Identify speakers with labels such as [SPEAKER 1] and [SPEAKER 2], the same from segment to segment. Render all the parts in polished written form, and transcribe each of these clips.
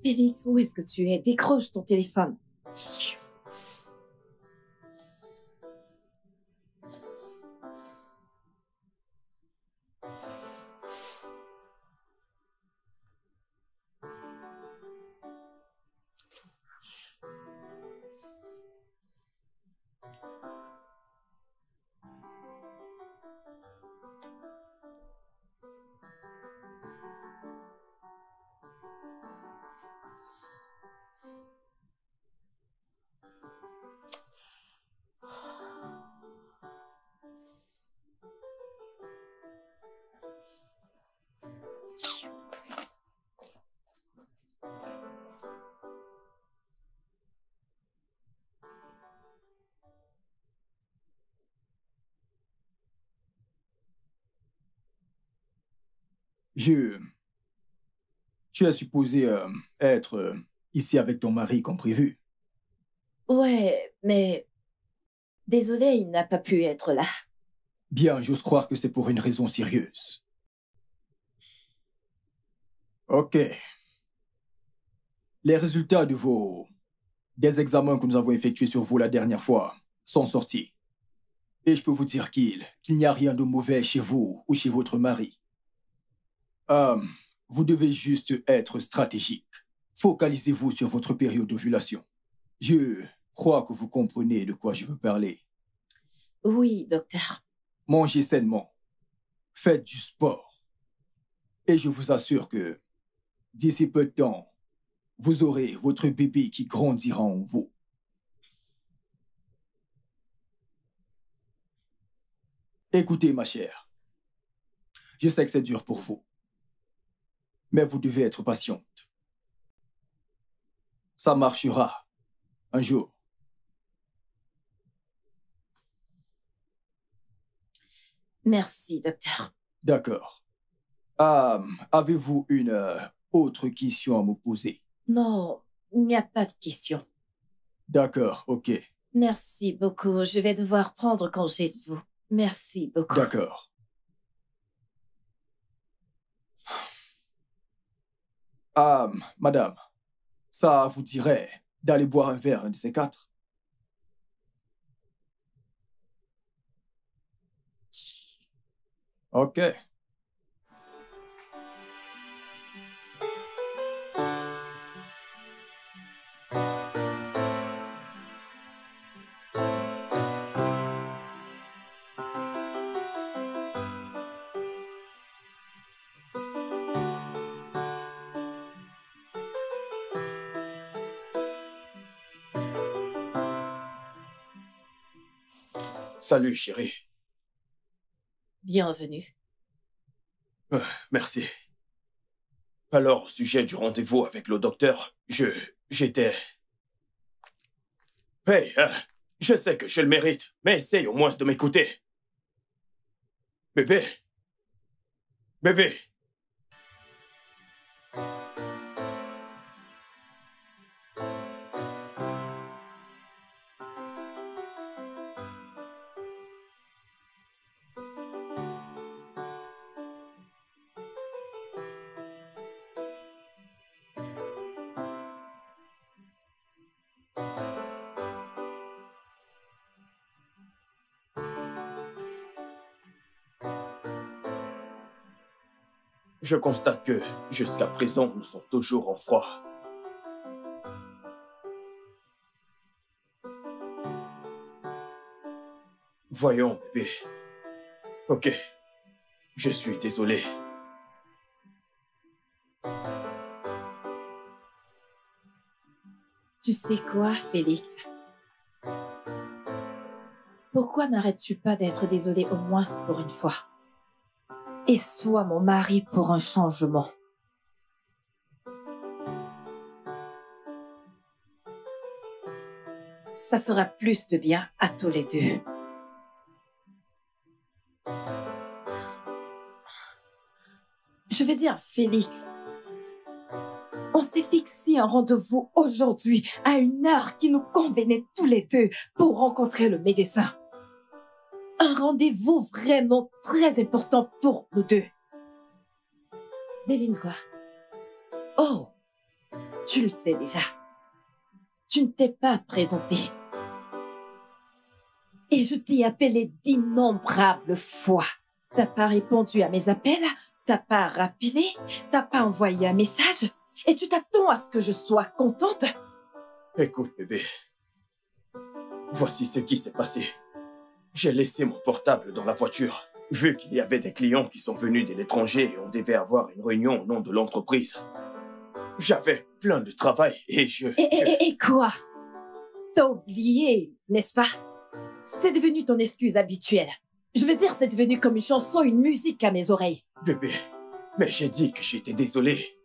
[SPEAKER 1] Félix, où est-ce que tu es? Décroche ton téléphone.
[SPEAKER 2] Je... Tu es supposé être ici avec ton mari comme prévu.
[SPEAKER 1] Ouais, mais... Désolée, il n'a pas pu être là.
[SPEAKER 2] Bien, j'ose croire que c'est pour une raison sérieuse. Ok. Les résultats des examens que nous avons effectués sur vous la dernière fois sont sortis. Et je peux vous dire qu'il n'y a rien de mauvais chez vous ou chez votre mari. Vous devez juste être stratégique. Focalisez-vous sur votre période d'ovulation. Je crois que vous comprenez de quoi je veux parler.
[SPEAKER 1] Oui, docteur.
[SPEAKER 2] Mangez sainement. Faites du sport. Et je vous assure que d'ici peu de temps, vous aurez votre bébé qui grandira en vous. Écoutez, ma chère. Je sais que c'est dur pour vous. Mais vous devez être patiente. Ça marchera un jour.
[SPEAKER 1] Merci, docteur.
[SPEAKER 2] D'accord. Avez-vous une autre question à me poser?
[SPEAKER 1] Non, il n'y a pas de question.
[SPEAKER 2] D'accord, ok.
[SPEAKER 1] Merci beaucoup. Je vais devoir prendre congé de vous. Merci beaucoup.
[SPEAKER 2] D'accord. Madame, ça vous dirait d'aller boire un verre, un de ces quatre? Ok. Salut, chérie.
[SPEAKER 1] Bienvenue.
[SPEAKER 3] Merci. Alors, au sujet du rendez-vous avec le docteur, j'étais... Hey, je sais que je le mérite, mais essaye au moins de m'écouter. Bébé. Bébé. Je constate que, jusqu'à présent, nous sommes toujours en froid. Voyons, bébé. Ok. Je suis désolé.
[SPEAKER 1] Tu sais quoi, Félix? Pourquoi n'arrêtes-tu pas d'être désolé au moins pour une fois? Et sois mon mari pour un changement. Ça fera plus de bien à tous les deux. Je veux dire, Félix, on s'est fixé un rendez-vous aujourd'hui à une heure qui nous convenait tous les deux pour rencontrer le médecin. Un rendez-vous vraiment très important pour nous deux. Devine quoi? Oh! Tu le sais déjà. Tu ne t'es pas présenté. Et je t'ai appelé d'innombrables fois. T'as pas répondu à mes appels, t'as pas rappelé, t'as pas envoyé un message, et tu t'attends à ce que je sois contente?
[SPEAKER 3] Écoute, bébé. Voici ce qui s'est passé. J'ai laissé mon portable dans la voiture. Vu qu'il y avait des clients qui sont venus de l'étranger et on devait avoir une réunion au nom de l'entreprise. J'avais plein de travail et
[SPEAKER 1] Et quoi? T'as oublié, n'est-ce pas? C'est devenu ton excuse habituelle. Je veux dire, c'est devenu comme une chanson, une musique à mes oreilles.
[SPEAKER 3] Bébé, mais j'ai dit que j'étais désolé.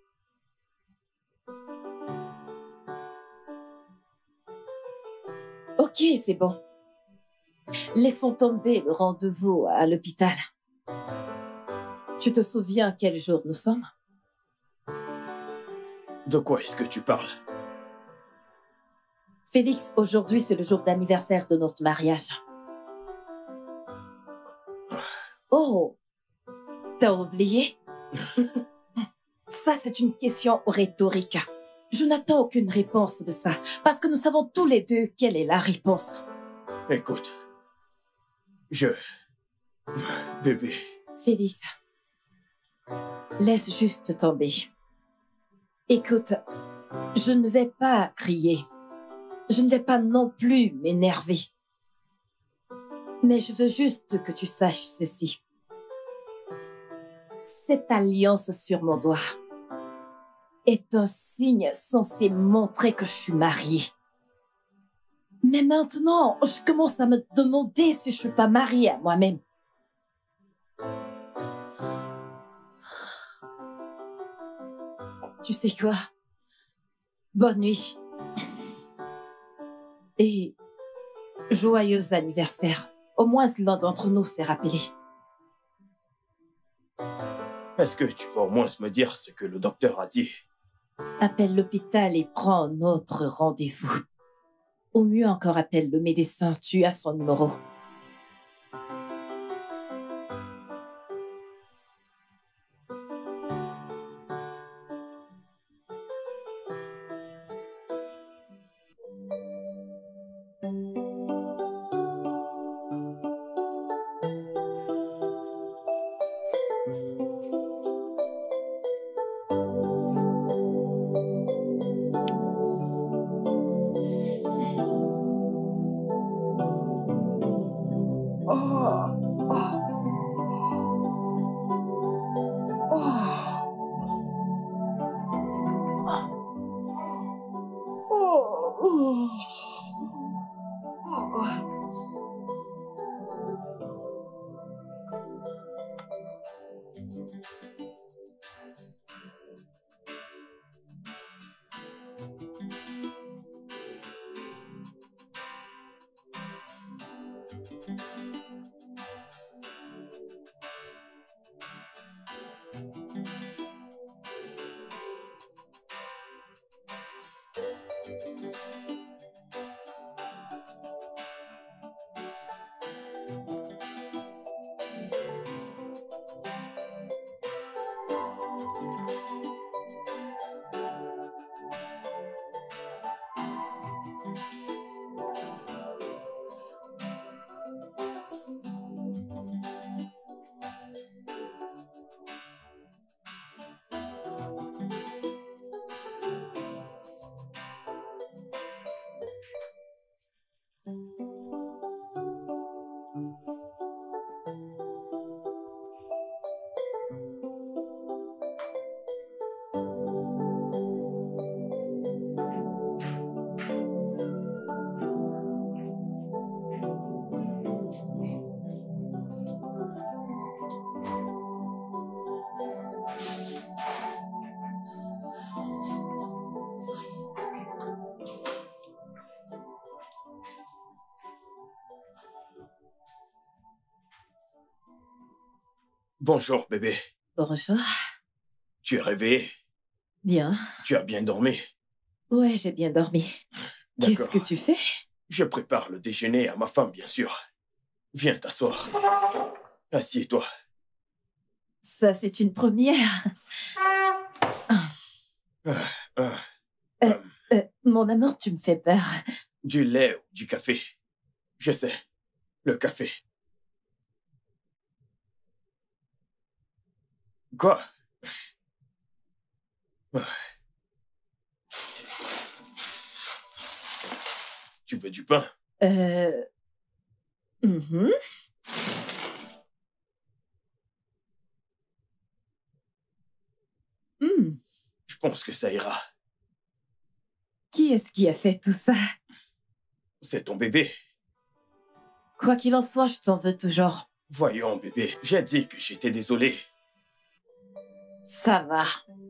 [SPEAKER 1] Ok, c'est bon. Laissons tomber le rendez-vous à l'hôpital. Tu te souviens quel jour nous sommes?
[SPEAKER 3] De quoi est-ce que tu parles?
[SPEAKER 1] Félix, aujourd'hui, c'est le jour d'anniversaire de notre mariage. Oh, t'as oublié? Ça, c'est une question rhétorique. Je n'attends aucune réponse de ça, parce que nous savons tous les deux quelle est la réponse.
[SPEAKER 3] Écoute, Bébé.
[SPEAKER 1] Félix, laisse juste tomber. Écoute, je ne vais pas crier. Je ne vais pas non plus m'énerver. Mais je veux juste que tu saches ceci. Cette alliance sur mon doigt est un signe censé montrer que je suis mariée. Mais maintenant, je commence à me demander si je suis pas mariée à moi-même. Tu sais quoi? Bonne nuit. Et joyeux anniversaire. Au moins l'un d'entre nous s'est rappelé.
[SPEAKER 3] Est-ce que tu vas au moins me dire ce que le docteur a dit?
[SPEAKER 1] Appelle l'hôpital et prends notre rendez-vous. Au mieux encore, appelle le médecin. Tu as son numéro.
[SPEAKER 3] Bonjour, bébé.
[SPEAKER 1] Bonjour.
[SPEAKER 3] Tu es réveillé?
[SPEAKER 1] Bien.
[SPEAKER 3] Tu as bien dormi?
[SPEAKER 1] Ouais, j'ai bien dormi. Qu'est-ce
[SPEAKER 3] D'accord.
[SPEAKER 1] que tu fais?
[SPEAKER 3] Je prépare le déjeuner à ma femme, bien sûr. Viens t'asseoir. Assieds-toi.
[SPEAKER 1] Ça, c'est une première.
[SPEAKER 3] Ah, ah.
[SPEAKER 1] Mon amour, tu me fais peur.
[SPEAKER 3] Du lait ou du café? Je sais, le café. Quoi? Tu veux du pain?
[SPEAKER 1] Mhm. Hmm.
[SPEAKER 3] Je pense que ça ira.
[SPEAKER 1] Qui est-ce qui a fait tout ça?
[SPEAKER 3] C'est ton bébé.
[SPEAKER 1] Quoi qu'il en soit, je t'en veux toujours.
[SPEAKER 3] Voyons, bébé, j'ai dit que j'étais désolé.
[SPEAKER 1] Ça va.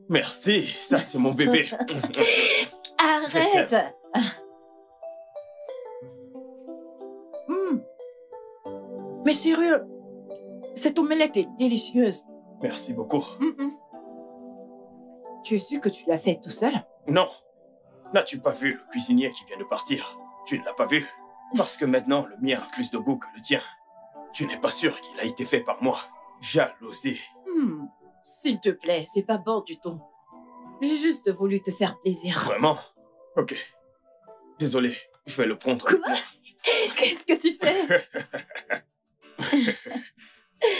[SPEAKER 3] Merci, ça c'est mon bébé.
[SPEAKER 1] Arrête! Hmm. Mais sérieux, cette omelette est délicieuse.
[SPEAKER 3] Merci beaucoup.
[SPEAKER 1] Tu es sûr que tu l'as fait tout seul?
[SPEAKER 3] Non, n'as-tu pas vu le cuisinier qui vient de partir? Tu ne l'as pas vu? Parce que maintenant, le mien a plus de goût que le tien. Tu n'es pas sûr qu'il a été fait par moi. Jalousie.
[SPEAKER 1] S'il te plaît, c'est pas bon du tout. J'ai juste voulu te faire plaisir.
[SPEAKER 3] Vraiment? Ok. Désolé, je vais le prendre.
[SPEAKER 1] Quoi? Qu'est-ce que tu fais?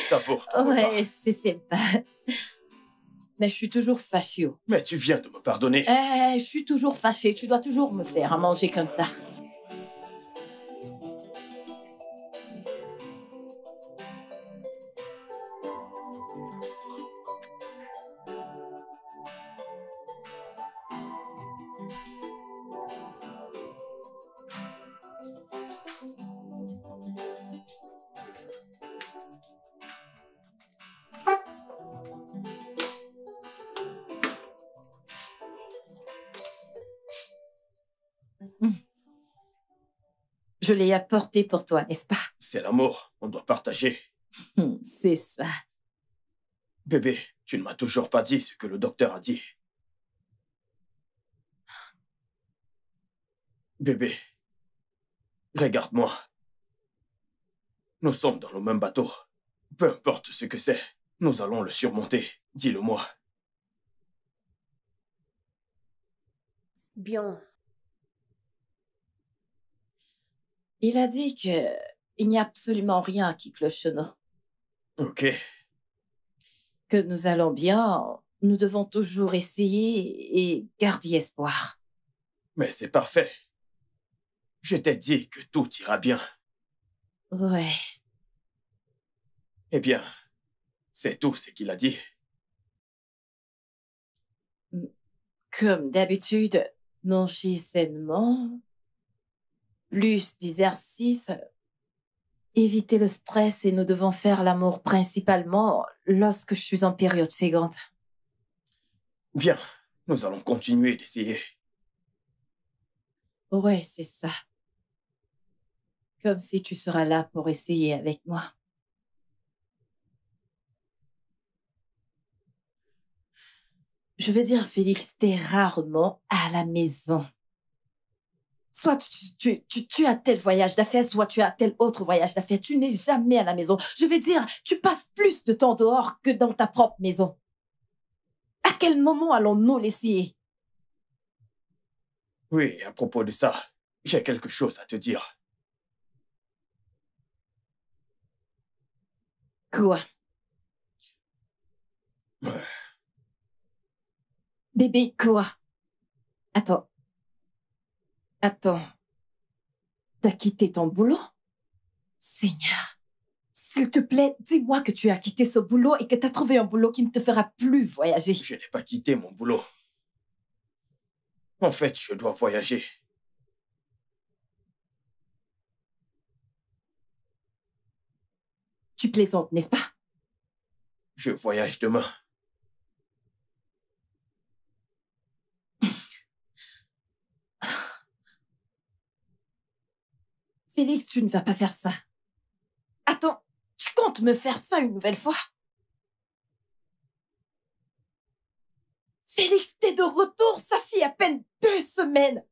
[SPEAKER 3] Savoure ton repas.
[SPEAKER 1] Ouais, c'est sympa. Mais je suis toujours fâchée.
[SPEAKER 3] Mais tu viens de me pardonner.
[SPEAKER 1] Je suis toujours fâchée. Tu dois toujours me faire à manger comme ça. Je l'ai apporté pour toi, n'est-ce pas?
[SPEAKER 3] C'est l'amour, on doit partager.
[SPEAKER 1] C'est ça.
[SPEAKER 3] Bébé, tu ne m'as toujours pas dit ce que le docteur a dit. Bébé, regarde-moi. Nous sommes dans le même bateau. Peu importe ce que c'est, nous allons le surmonter. Dis-le-moi.
[SPEAKER 1] Bien. Il a dit que il n'y a absolument rien qui cloche chez nous.
[SPEAKER 3] Ok.
[SPEAKER 1] Que nous allons bien, nous devons toujours essayer et garder espoir.
[SPEAKER 3] Mais c'est parfait. Je t'ai dit que tout ira bien.
[SPEAKER 1] Ouais.
[SPEAKER 3] Eh bien, c'est tout ce qu'il a dit.
[SPEAKER 1] Comme d'habitude, manger sainement, plus d'exercices, éviter le stress et nous devons faire l'amour principalement lorsque je suis en période féconde.
[SPEAKER 3] Bien, nous allons continuer d'essayer.
[SPEAKER 1] Ouais, c'est ça. Comme si tu seras là pour essayer avec moi. Je veux dire, Félix, t'es rarement à la maison. Soit tu as tel voyage d'affaires, soit tu as tel autre voyage d'affaires. Tu n'es jamais à la maison. Je veux dire, tu passes plus de temps dehors que dans ta propre maison. À quel moment allons-nous l'essayer?
[SPEAKER 3] Oui, à propos de ça, j'ai quelque chose à te dire.
[SPEAKER 1] Quoi? Bébé, quoi? Attends. T'as quitté ton boulot? Seigneur, s'il te plaît, dis-moi que tu as quitté ce boulot et que t'as trouvé un boulot qui ne te fera plus voyager.
[SPEAKER 3] Je n'ai pas quitté mon boulot. En fait, je dois voyager.
[SPEAKER 1] Tu plaisantes, n'est-ce pas?
[SPEAKER 3] Je voyage demain.
[SPEAKER 1] Félix, tu ne vas pas faire ça. Attends, tu comptes me faire ça une nouvelle fois? Félix, t'es de retour, ça fait à peine 2 semaines.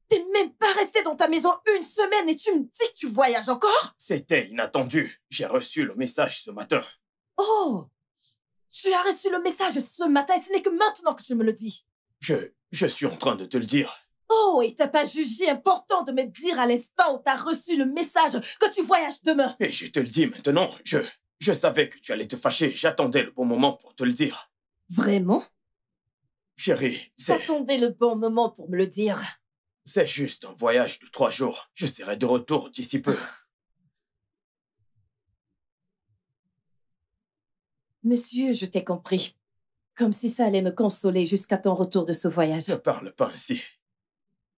[SPEAKER 1] T'es même pas resté dans ta maison 1 semaine et tu me dis que tu voyages encore?
[SPEAKER 3] C'était inattendu. J'ai reçu le message ce matin.
[SPEAKER 1] Oh! Tu as reçu le message ce matin et ce n'est que maintenant que je me le dis.
[SPEAKER 3] Je suis en train de te le dire.
[SPEAKER 1] Oh Oh, et t'as pas jugé important de me dire à l'instant où t'as reçu le message que tu voyages demain?
[SPEAKER 3] Et je te le dis maintenant, je savais que tu allais te fâcher. J'attendais le bon moment pour te le dire.
[SPEAKER 1] Vraiment?
[SPEAKER 3] Chérie,
[SPEAKER 1] T'attendais le bon moment pour me le dire.
[SPEAKER 3] c'est juste un voyage de 3 jours. Je serai de retour d'ici peu.
[SPEAKER 1] Monsieur, je t'ai compris. Comme si ça allait me consoler jusqu'à ton retour de ce voyage.
[SPEAKER 3] Ne parle pas ainsi.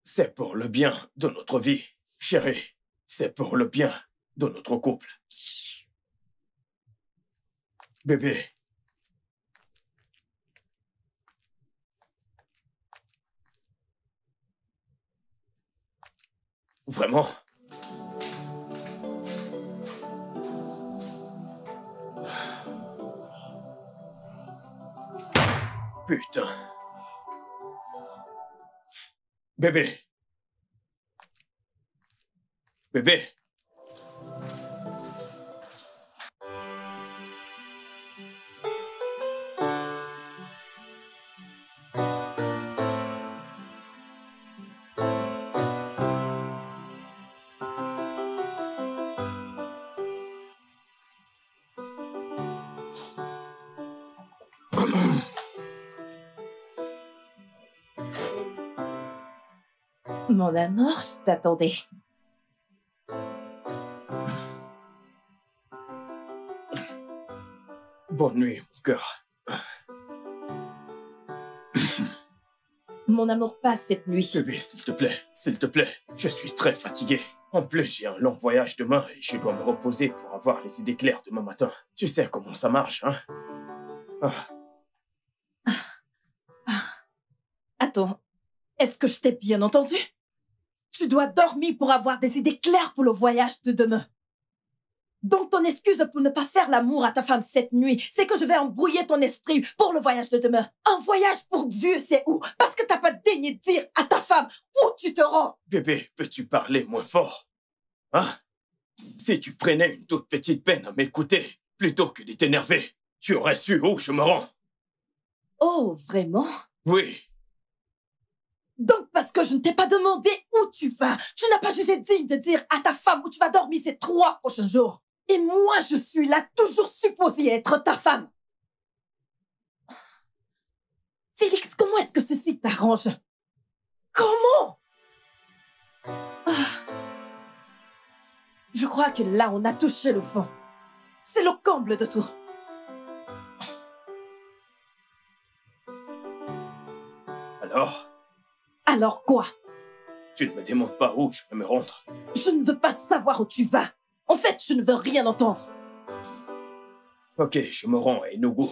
[SPEAKER 3] C'est pour le bien de notre vie, chérie. C'est pour le bien de notre couple. Bébé. Vraiment? Putain. Bébé. Bébé.
[SPEAKER 1] Mon amour, je t'attendais.
[SPEAKER 3] Bonne nuit, mon cœur.
[SPEAKER 1] Mon amour passe cette nuit.
[SPEAKER 3] Bébé, s'il te plaît, je suis très fatigué. En plus, j'ai un long voyage demain et je dois me reposer pour avoir les idées claires demain matin. Tu sais comment ça marche, hein?
[SPEAKER 1] Attends, est-ce que je t'ai bien entendu? Tu dois dormir pour avoir des idées claires pour le voyage de demain. Donc ton excuse pour ne pas faire l'amour à ta femme cette nuit, c'est que je vais embrouiller ton esprit pour le voyage de demain. Un voyage pour Dieu, c'est où? Parce que t'as pas daigné dire à ta femme où tu te rends.
[SPEAKER 3] Bébé, peux-tu parler moins fort? Hein? Si tu prenais une toute petite peine à m'écouter, plutôt que de t'énerver, tu aurais su où je me rends.
[SPEAKER 1] Oh, vraiment?
[SPEAKER 3] Oui.
[SPEAKER 1] Donc parce que je ne t'ai pas demandé où tu vas, tu n'as pas jugé digne de dire à ta femme où tu vas dormir ces 3 prochains jours. Et moi, je suis là toujours supposée être ta femme. Félix, comment est-ce que ceci t'arrange? Comment? Je crois que là, on a touché le fond. C'est le comble de tout.
[SPEAKER 3] Alors?
[SPEAKER 1] Alors quoi?
[SPEAKER 3] Tu ne me demandes pas où je vais me rendre.
[SPEAKER 1] Je ne veux pas savoir où tu vas. En fait, je ne veux rien entendre.
[SPEAKER 3] Ok, je me rends à Enugu.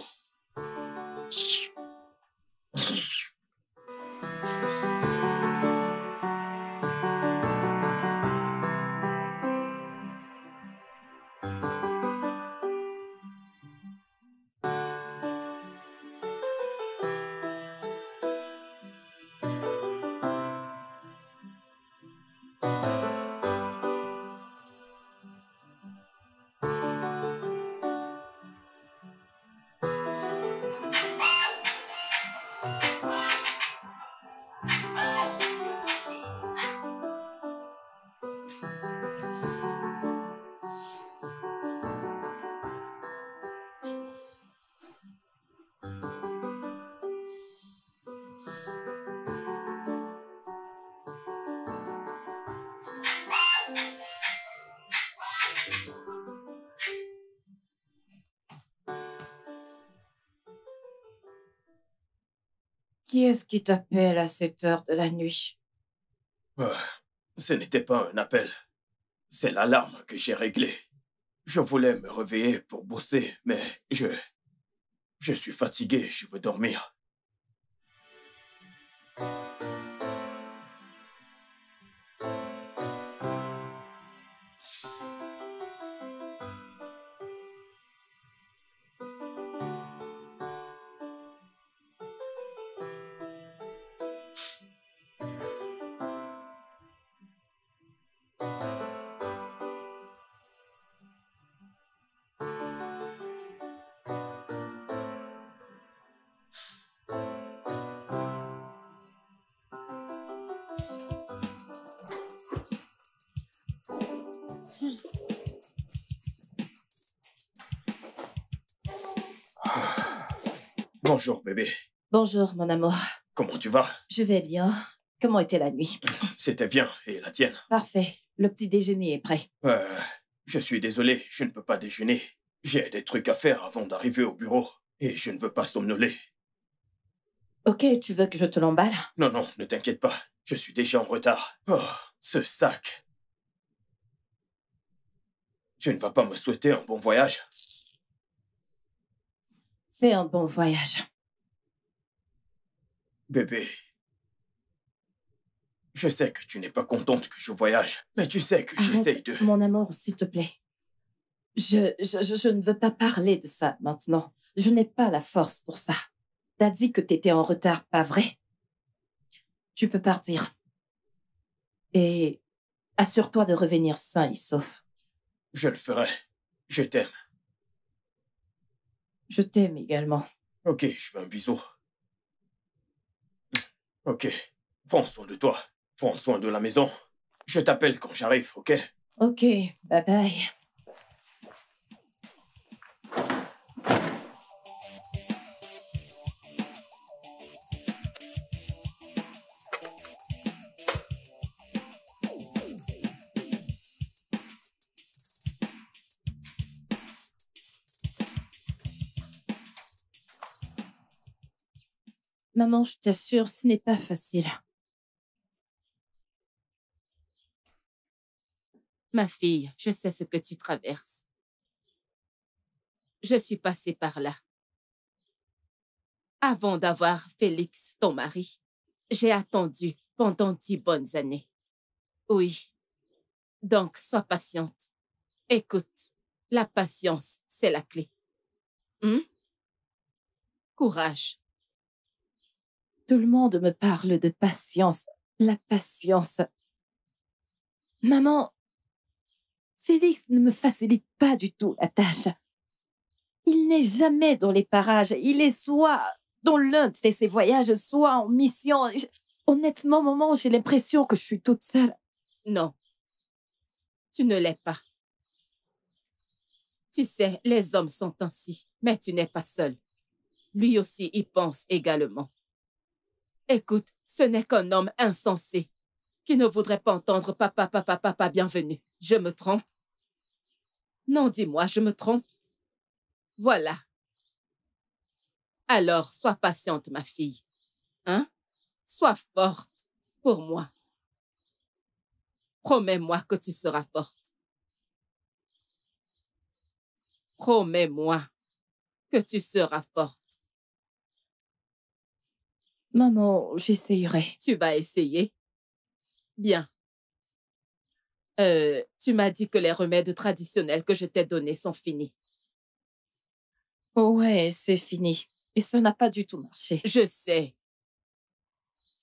[SPEAKER 1] Qui est-ce qui t'appelle à cette heure de la nuit?
[SPEAKER 3] Ce n'était pas un appel. C'est l'alarme que j'ai réglée. Je voulais me réveiller pour bosser, mais je suis fatigué, je veux dormir. Bonjour, bébé.
[SPEAKER 1] Bonjour, mon amour.
[SPEAKER 3] Comment tu vas?
[SPEAKER 1] Je vais bien. Comment était la nuit?
[SPEAKER 3] C'était bien. Et la tienne?
[SPEAKER 1] Parfait. Le petit déjeuner est prêt.
[SPEAKER 3] Je suis désolé, je ne peux pas déjeuner. J'ai des trucs à faire avant d'arriver au bureau. Et je ne veux pas somnoler.
[SPEAKER 1] Ok, tu veux que je te l'emballe?
[SPEAKER 3] Non, non, ne t'inquiète pas. Je suis déjà en retard. Oh, ce sac. Tu ne vas pas me souhaiter un bon voyage?
[SPEAKER 1] Fais un bon voyage.
[SPEAKER 3] Bébé, je sais que tu n'es pas contente que je voyage, mais tu sais que j'essaye
[SPEAKER 1] Arrête,
[SPEAKER 3] de...
[SPEAKER 1] mon amour, s'il te plaît. Je ne veux pas parler de ça maintenant. Je n'ai pas la force pour ça. T'as dit que t'étais en retard, pas vrai? Tu peux partir. Et assure-toi de revenir sain et sauf.
[SPEAKER 3] Je le ferai. Je t'aime.
[SPEAKER 1] Je t'aime également.
[SPEAKER 3] Ok, je veux un bisou. Ok, prends soin de toi. Prends soin de la maison. Je t'appelle quand j'arrive, ok?
[SPEAKER 1] Ok, bye bye. Maman, je t'assure, ce n'est pas facile.
[SPEAKER 4] Ma fille, je sais ce que tu traverses. Je suis passée par là. Avant d'avoir Félix, ton mari, j'ai attendu pendant 10 bonnes années. Oui. Donc, sois patiente. Écoute, la patience, c'est la clé. Courage.
[SPEAKER 1] Tout le monde me parle de patience. La patience. Maman, Félix ne me facilite pas du tout la tâche. Il n'est jamais dans les parages. Il est soit dans l'un de ses voyages, soit en mission. Honnêtement, maman, j'ai l'impression que je suis toute seule.
[SPEAKER 4] Non, tu ne l'es pas. Tu sais, les hommes sont ainsi, mais tu n'es pas seule. Lui aussi y pense également. Écoute, ce n'est qu'un homme insensé qui ne voudrait pas entendre papa, papa, papa, bienvenue. Je me trompe? Non, dis-moi, je me trompe? Voilà. Alors, sois patiente, ma fille. Hein? Sois forte pour moi. Promets-moi que tu seras forte. Promets-moi que tu seras forte.
[SPEAKER 1] Maman, j'essayerai.
[SPEAKER 4] Tu vas essayer? Bien. Tu m'as dit que les remèdes traditionnels que je t'ai donnés sont finis.
[SPEAKER 1] Ouais, c'est fini. Et ça n'a pas du tout marché.
[SPEAKER 4] Je sais.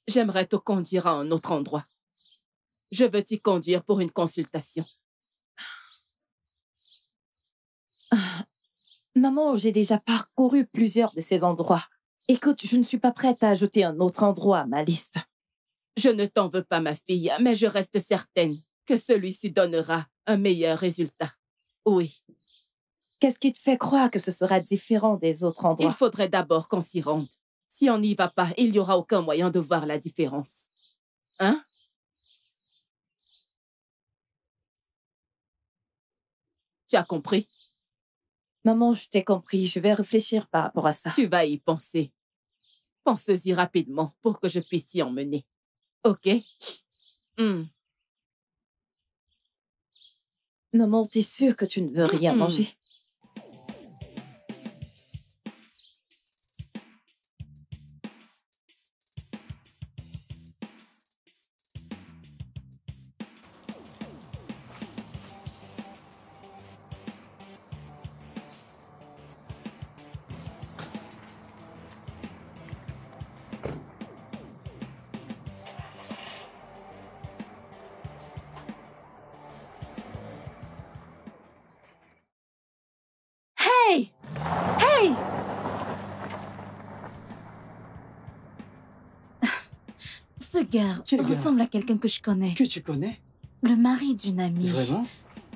[SPEAKER 4] J'aimerais te conduire à un autre endroit. Je veux t'y conduire pour une consultation.
[SPEAKER 1] Maman, j'ai déjà parcouru plusieurs de ces endroits. Écoute, je ne suis pas prête à ajouter un autre endroit à ma liste.
[SPEAKER 4] Je ne t'en veux pas, ma fille, mais je reste certaine que celui-ci donnera un meilleur résultat. Oui.
[SPEAKER 1] Qu'est-ce qui te fait croire que ce sera différent des autres endroits?
[SPEAKER 4] Il faudrait d'abord qu'on s'y rende. Si on n'y va pas, il n'y aura aucun moyen de voir la différence. Hein? Tu as compris?
[SPEAKER 1] Maman, je t'ai compris. Je vais réfléchir par rapport à ça.
[SPEAKER 4] Tu vas y penser. Pense-y rapidement pour que je puisse t'y emmener. OK?
[SPEAKER 1] Maman, t'es sûre que tu ne veux rien manger?
[SPEAKER 5] Hey! Hey! Ce gars
[SPEAKER 6] Quel gars?
[SPEAKER 5] ressemble à quelqu'un que je connais.
[SPEAKER 6] Que tu connais?
[SPEAKER 5] Le mari d'une amie.
[SPEAKER 6] Vraiment?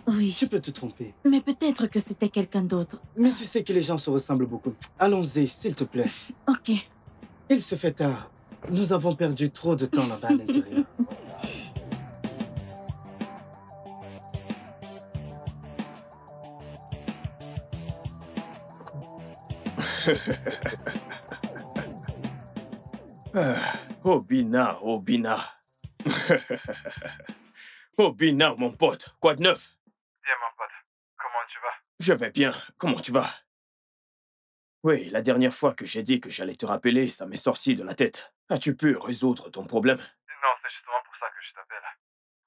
[SPEAKER 5] Oui,
[SPEAKER 6] Tu peux te tromper.
[SPEAKER 5] mais peut-être que c'était quelqu'un d'autre.
[SPEAKER 6] Mais tu sais que les gens se ressemblent beaucoup. Allons-y, s'il te plaît.
[SPEAKER 5] Ok.
[SPEAKER 6] Il se fait tard. Nous avons perdu trop de temps là-bas à l'intérieur.
[SPEAKER 3] Obina, Obina. Obina, mon pote, quoi de neuf?
[SPEAKER 7] Bien, mon pote. Comment tu vas?
[SPEAKER 3] Je vais bien, comment tu vas? Oui, la dernière fois que j'ai dit que j'allais te rappeler, ça m'est sorti de la tête. As-tu pu résoudre ton problème?
[SPEAKER 7] Non, c'est justement pour ça que je t'appelle.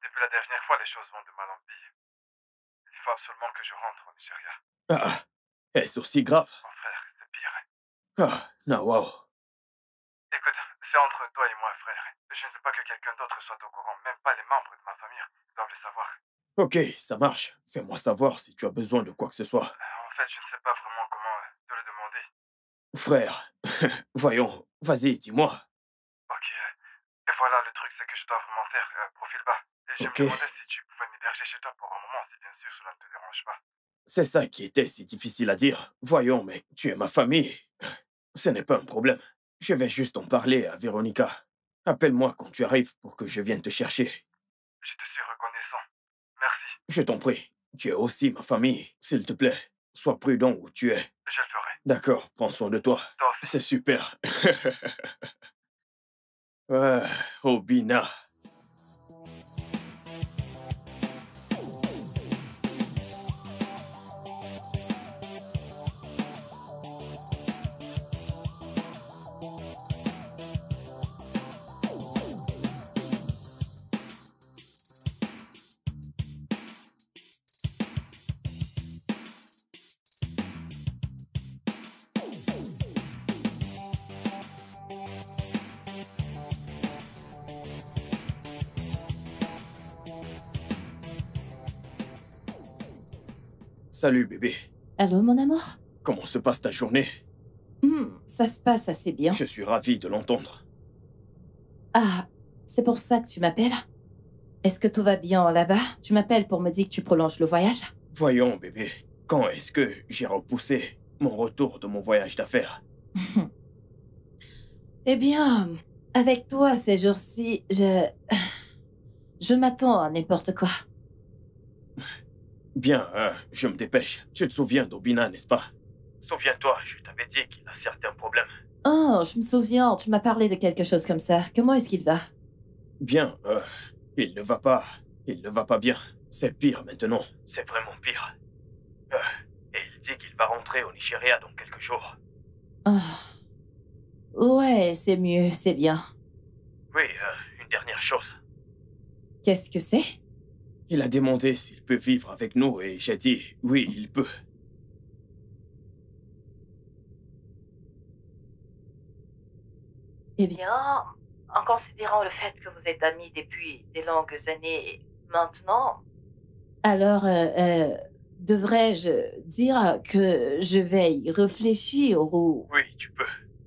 [SPEAKER 7] Depuis la dernière fois, les choses vont de mal en pire. Il faut absolument que je rentre au Nigeria.
[SPEAKER 3] Ah, est-ce aussi grave?
[SPEAKER 7] Mon frère, c'est pire.
[SPEAKER 3] Ah, non, wow.
[SPEAKER 7] Écoute, c'est entre toi et moi, frère. Je ne veux pas que quelqu'un d'autre soit au courant. Même pas les membres de ma famille doivent le savoir.
[SPEAKER 3] Ok, ça marche. Fais-moi savoir si tu as besoin de quoi que ce soit.
[SPEAKER 7] En fait, je ne sais pas vraiment comment te le demander.
[SPEAKER 3] Frère, voyons, vas-y, dis-moi.
[SPEAKER 7] Ok. Et voilà, le truc, c'est que je dois vraiment faire profil bas. Et je
[SPEAKER 3] Ok.
[SPEAKER 7] me demandais si tu pouvais m'héberger chez toi pour un moment, si bien sûr cela ne te dérange pas.
[SPEAKER 3] C'est ça qui était si difficile à dire. Voyons, mec, tu es ma famille. Ce n'est pas un problème. Je vais juste en parler à Véronica. Appelle-moi quand tu arrives pour que je vienne te chercher.
[SPEAKER 7] Je te suis reconnaissant. Merci.
[SPEAKER 3] Je t'en prie. Tu es aussi ma famille. S'il te plaît, sois prudent où tu es.
[SPEAKER 7] Je le ferai.
[SPEAKER 3] D'accord, prends soin de toi.
[SPEAKER 7] Toi aussi.
[SPEAKER 3] C'est super. Ouais, Obina. Salut bébé.
[SPEAKER 1] Allô, mon amour?
[SPEAKER 3] Comment se passe ta journée?
[SPEAKER 1] Ça se passe assez bien.
[SPEAKER 3] Je suis ravi de l'entendre.
[SPEAKER 1] Ah, c'est pour ça que tu m'appelles? Est-ce que tout va bien là-bas? Tu m'appelles pour me dire que tu prolonges le voyage?
[SPEAKER 3] Voyons bébé, quand est-ce que j'ai repoussé mon retour de mon voyage d'affaires?
[SPEAKER 1] Eh bien, avec toi ces jours-ci, je m'attends à n'importe quoi.
[SPEAKER 3] Bien, je me dépêche. Tu te souviens d'Obina, n'est-ce pas? Souviens-toi, je t'avais dit qu'il a certains problèmes.
[SPEAKER 1] Oh, je me souviens, tu m'as parlé de quelque chose comme ça. Comment est-ce qu'il va?
[SPEAKER 3] Bien, il ne va pas. Il ne va pas bien. C'est pire maintenant. C'est vraiment pire. Et il dit qu'il va rentrer au Nigeria dans quelques jours.
[SPEAKER 1] Oh. Ouais, c'est mieux, c'est bien.
[SPEAKER 3] Oui, une dernière chose.
[SPEAKER 1] Qu'est-ce que c'est?
[SPEAKER 3] Il a demandé s'il peut vivre avec nous et j'ai dit oui, il peut.
[SPEAKER 1] Eh bien, en considérant le fait que vous êtes amis depuis des longues années maintenant, alors, devrais-je dire que je vais y réfléchir ou...
[SPEAKER 3] Oui, tu peux.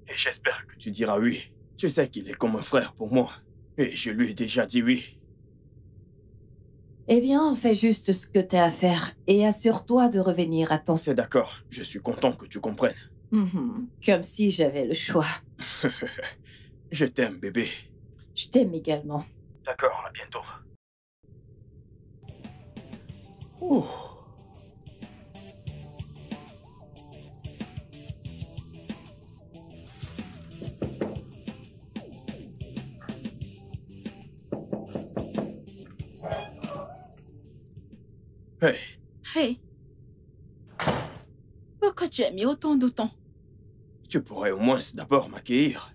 [SPEAKER 3] Et j'espère que tu diras oui. Tu sais qu'il est comme un frère pour moi. Et je lui ai déjà dit oui.
[SPEAKER 1] Eh bien, fais juste ce que t'as à faire et assure-toi de revenir à temps.
[SPEAKER 3] C'est d'accord. Je suis content que tu comprennes.
[SPEAKER 1] Comme si j'avais le choix.
[SPEAKER 3] Je t'aime, bébé.
[SPEAKER 1] Je t'aime également.
[SPEAKER 3] D'accord, à bientôt. Ouh. Hey,
[SPEAKER 4] Hey. Pourquoi tu as mis autant de temps?
[SPEAKER 3] tu pourrais au moins d'abord m'accueillir.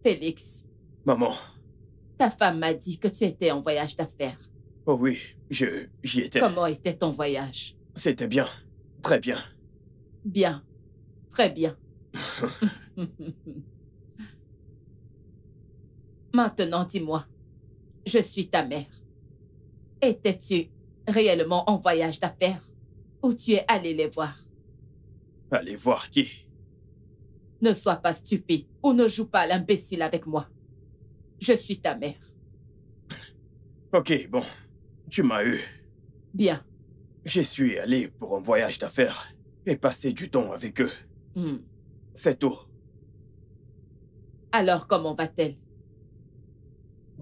[SPEAKER 4] Félix,
[SPEAKER 3] Maman.
[SPEAKER 4] ta femme m'a dit que tu étais en voyage d'affaires.
[SPEAKER 3] Oh oui, j'y étais.
[SPEAKER 4] Comment était ton voyage?
[SPEAKER 3] C'était bien. Très bien.
[SPEAKER 4] Bien. Très bien. Maintenant, dis-moi, je suis ta mère. Étais-tu réellement en voyage d'affaires ou tu es allé les voir?
[SPEAKER 3] Allez voir qui?
[SPEAKER 4] Ne sois pas stupide ou ne joue pas à l'imbécile avec moi. Je suis ta mère.
[SPEAKER 3] Ok, bon. Tu m'as eu.
[SPEAKER 4] Bien.
[SPEAKER 3] J'y suis allé pour un voyage d'affaires et passer du temps avec eux. C'est tout.
[SPEAKER 4] Alors comment va-t-elle?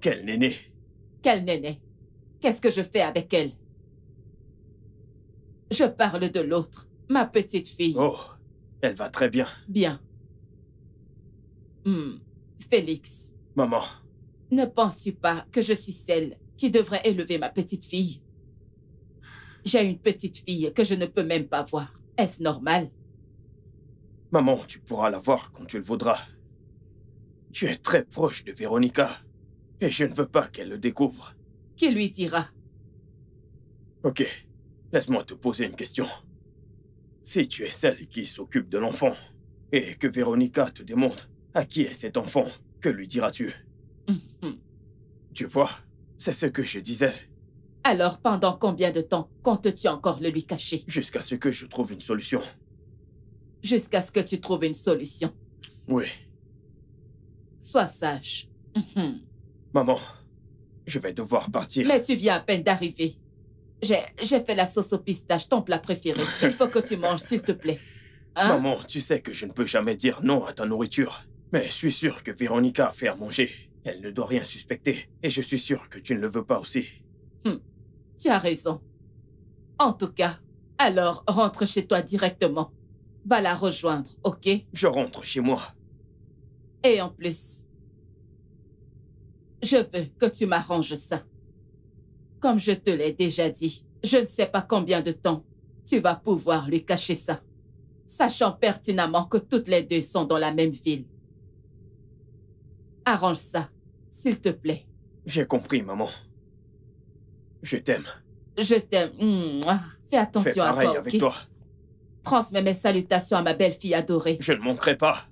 [SPEAKER 3] Quel néné?
[SPEAKER 4] Quel néné? Qu'est-ce que je fais avec elle? Je parle de l'autre, ma petite fille.
[SPEAKER 3] Oh, elle va très bien.
[SPEAKER 4] Bien. Félix.
[SPEAKER 3] Maman.
[SPEAKER 4] Ne penses-tu pas que je suis celle qui devrait élever ma petite fille? J'ai une petite fille que je ne peux même pas voir. Est-ce normal?
[SPEAKER 3] Maman, tu pourras la voir quand tu le voudras. Tu es très proche de Véronica et je ne veux pas qu'elle le découvre.
[SPEAKER 4] Qui lui dira?
[SPEAKER 3] Ok, laisse-moi te poser une question. Si tu es celle qui s'occupe de l'enfant et que Véronica te demande à qui est cet enfant, que lui diras-tu? Tu vois, c'est ce que je disais.
[SPEAKER 4] Alors, pendant combien de temps comptes-tu encore le lui cacher?
[SPEAKER 3] Jusqu'à ce que je trouve une solution.
[SPEAKER 4] Jusqu'à ce que tu trouves une solution.
[SPEAKER 3] Oui.
[SPEAKER 4] Sois sage.
[SPEAKER 3] Maman, je vais devoir partir.
[SPEAKER 4] Mais tu viens à peine d'arriver. J'ai fait la sauce au pistache, ton plat préféré. Il faut que tu manges, s'il te plaît. Hein?
[SPEAKER 3] Maman, tu sais que je ne peux jamais dire non à ta nourriture. Mais je suis sûr que Véronica a fait à manger. Elle ne doit rien suspecter. Et je suis sûr que tu ne le veux pas aussi.
[SPEAKER 4] Tu as raison. En tout cas, alors rentre chez toi directement. Va la rejoindre, ok?
[SPEAKER 3] Je rentre chez moi.
[SPEAKER 4] Et en plus, je veux que tu m'arranges ça. Comme je te l'ai déjà dit, je ne sais pas combien de temps tu vas pouvoir lui cacher ça, sachant pertinemment que toutes les deux sont dans la même ville. Arrange ça, s'il te plaît.
[SPEAKER 3] J'ai compris, maman. Je t'aime.
[SPEAKER 4] Je t'aime. Fais attention
[SPEAKER 3] Fais
[SPEAKER 4] à
[SPEAKER 3] pareil
[SPEAKER 4] toi,
[SPEAKER 3] avec
[SPEAKER 4] ok?
[SPEAKER 3] toi.
[SPEAKER 4] Transmets mes salutations à ma belle-fille adorée.
[SPEAKER 3] Je ne manquerai pas.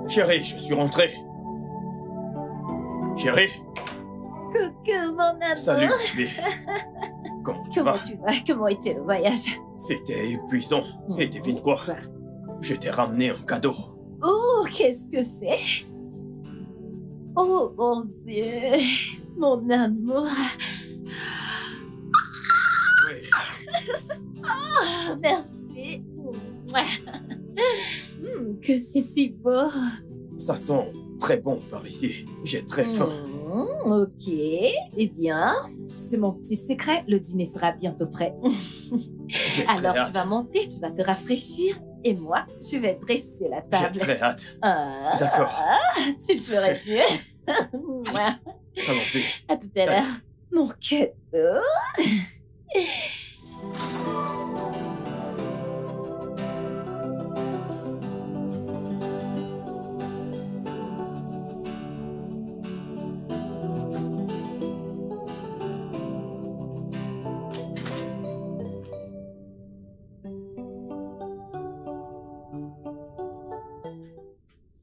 [SPEAKER 3] Chérie, je suis rentré. Chérie.
[SPEAKER 1] Coucou, mon amour.
[SPEAKER 3] Salut, bébé. Comment tu
[SPEAKER 1] Comment
[SPEAKER 3] vas?
[SPEAKER 1] tu vas? Comment était le voyage?
[SPEAKER 3] C'était épuisant. Et devine quoi? Je t'ai ramené un cadeau.
[SPEAKER 1] Oh, qu'est-ce que c'est? Oh, mon Dieu. Mon amour.
[SPEAKER 3] Oui.
[SPEAKER 1] Oh, merci. Que c'est si beau.
[SPEAKER 3] Ça sent très bon par ici. J'ai très faim.
[SPEAKER 1] Ok. Eh bien, c'est mon petit secret. Le dîner sera bientôt prêt.
[SPEAKER 3] J'ai très
[SPEAKER 1] Alors, tu
[SPEAKER 3] hâte.
[SPEAKER 1] vas monter, tu vas te rafraîchir. Et moi, je vais dresser la table.
[SPEAKER 3] J'ai très hâte.
[SPEAKER 1] Ah,
[SPEAKER 3] D'accord.
[SPEAKER 1] tu le ferais mieux.
[SPEAKER 3] Allons-y.
[SPEAKER 1] À tout à l'heure. Mon cadeau.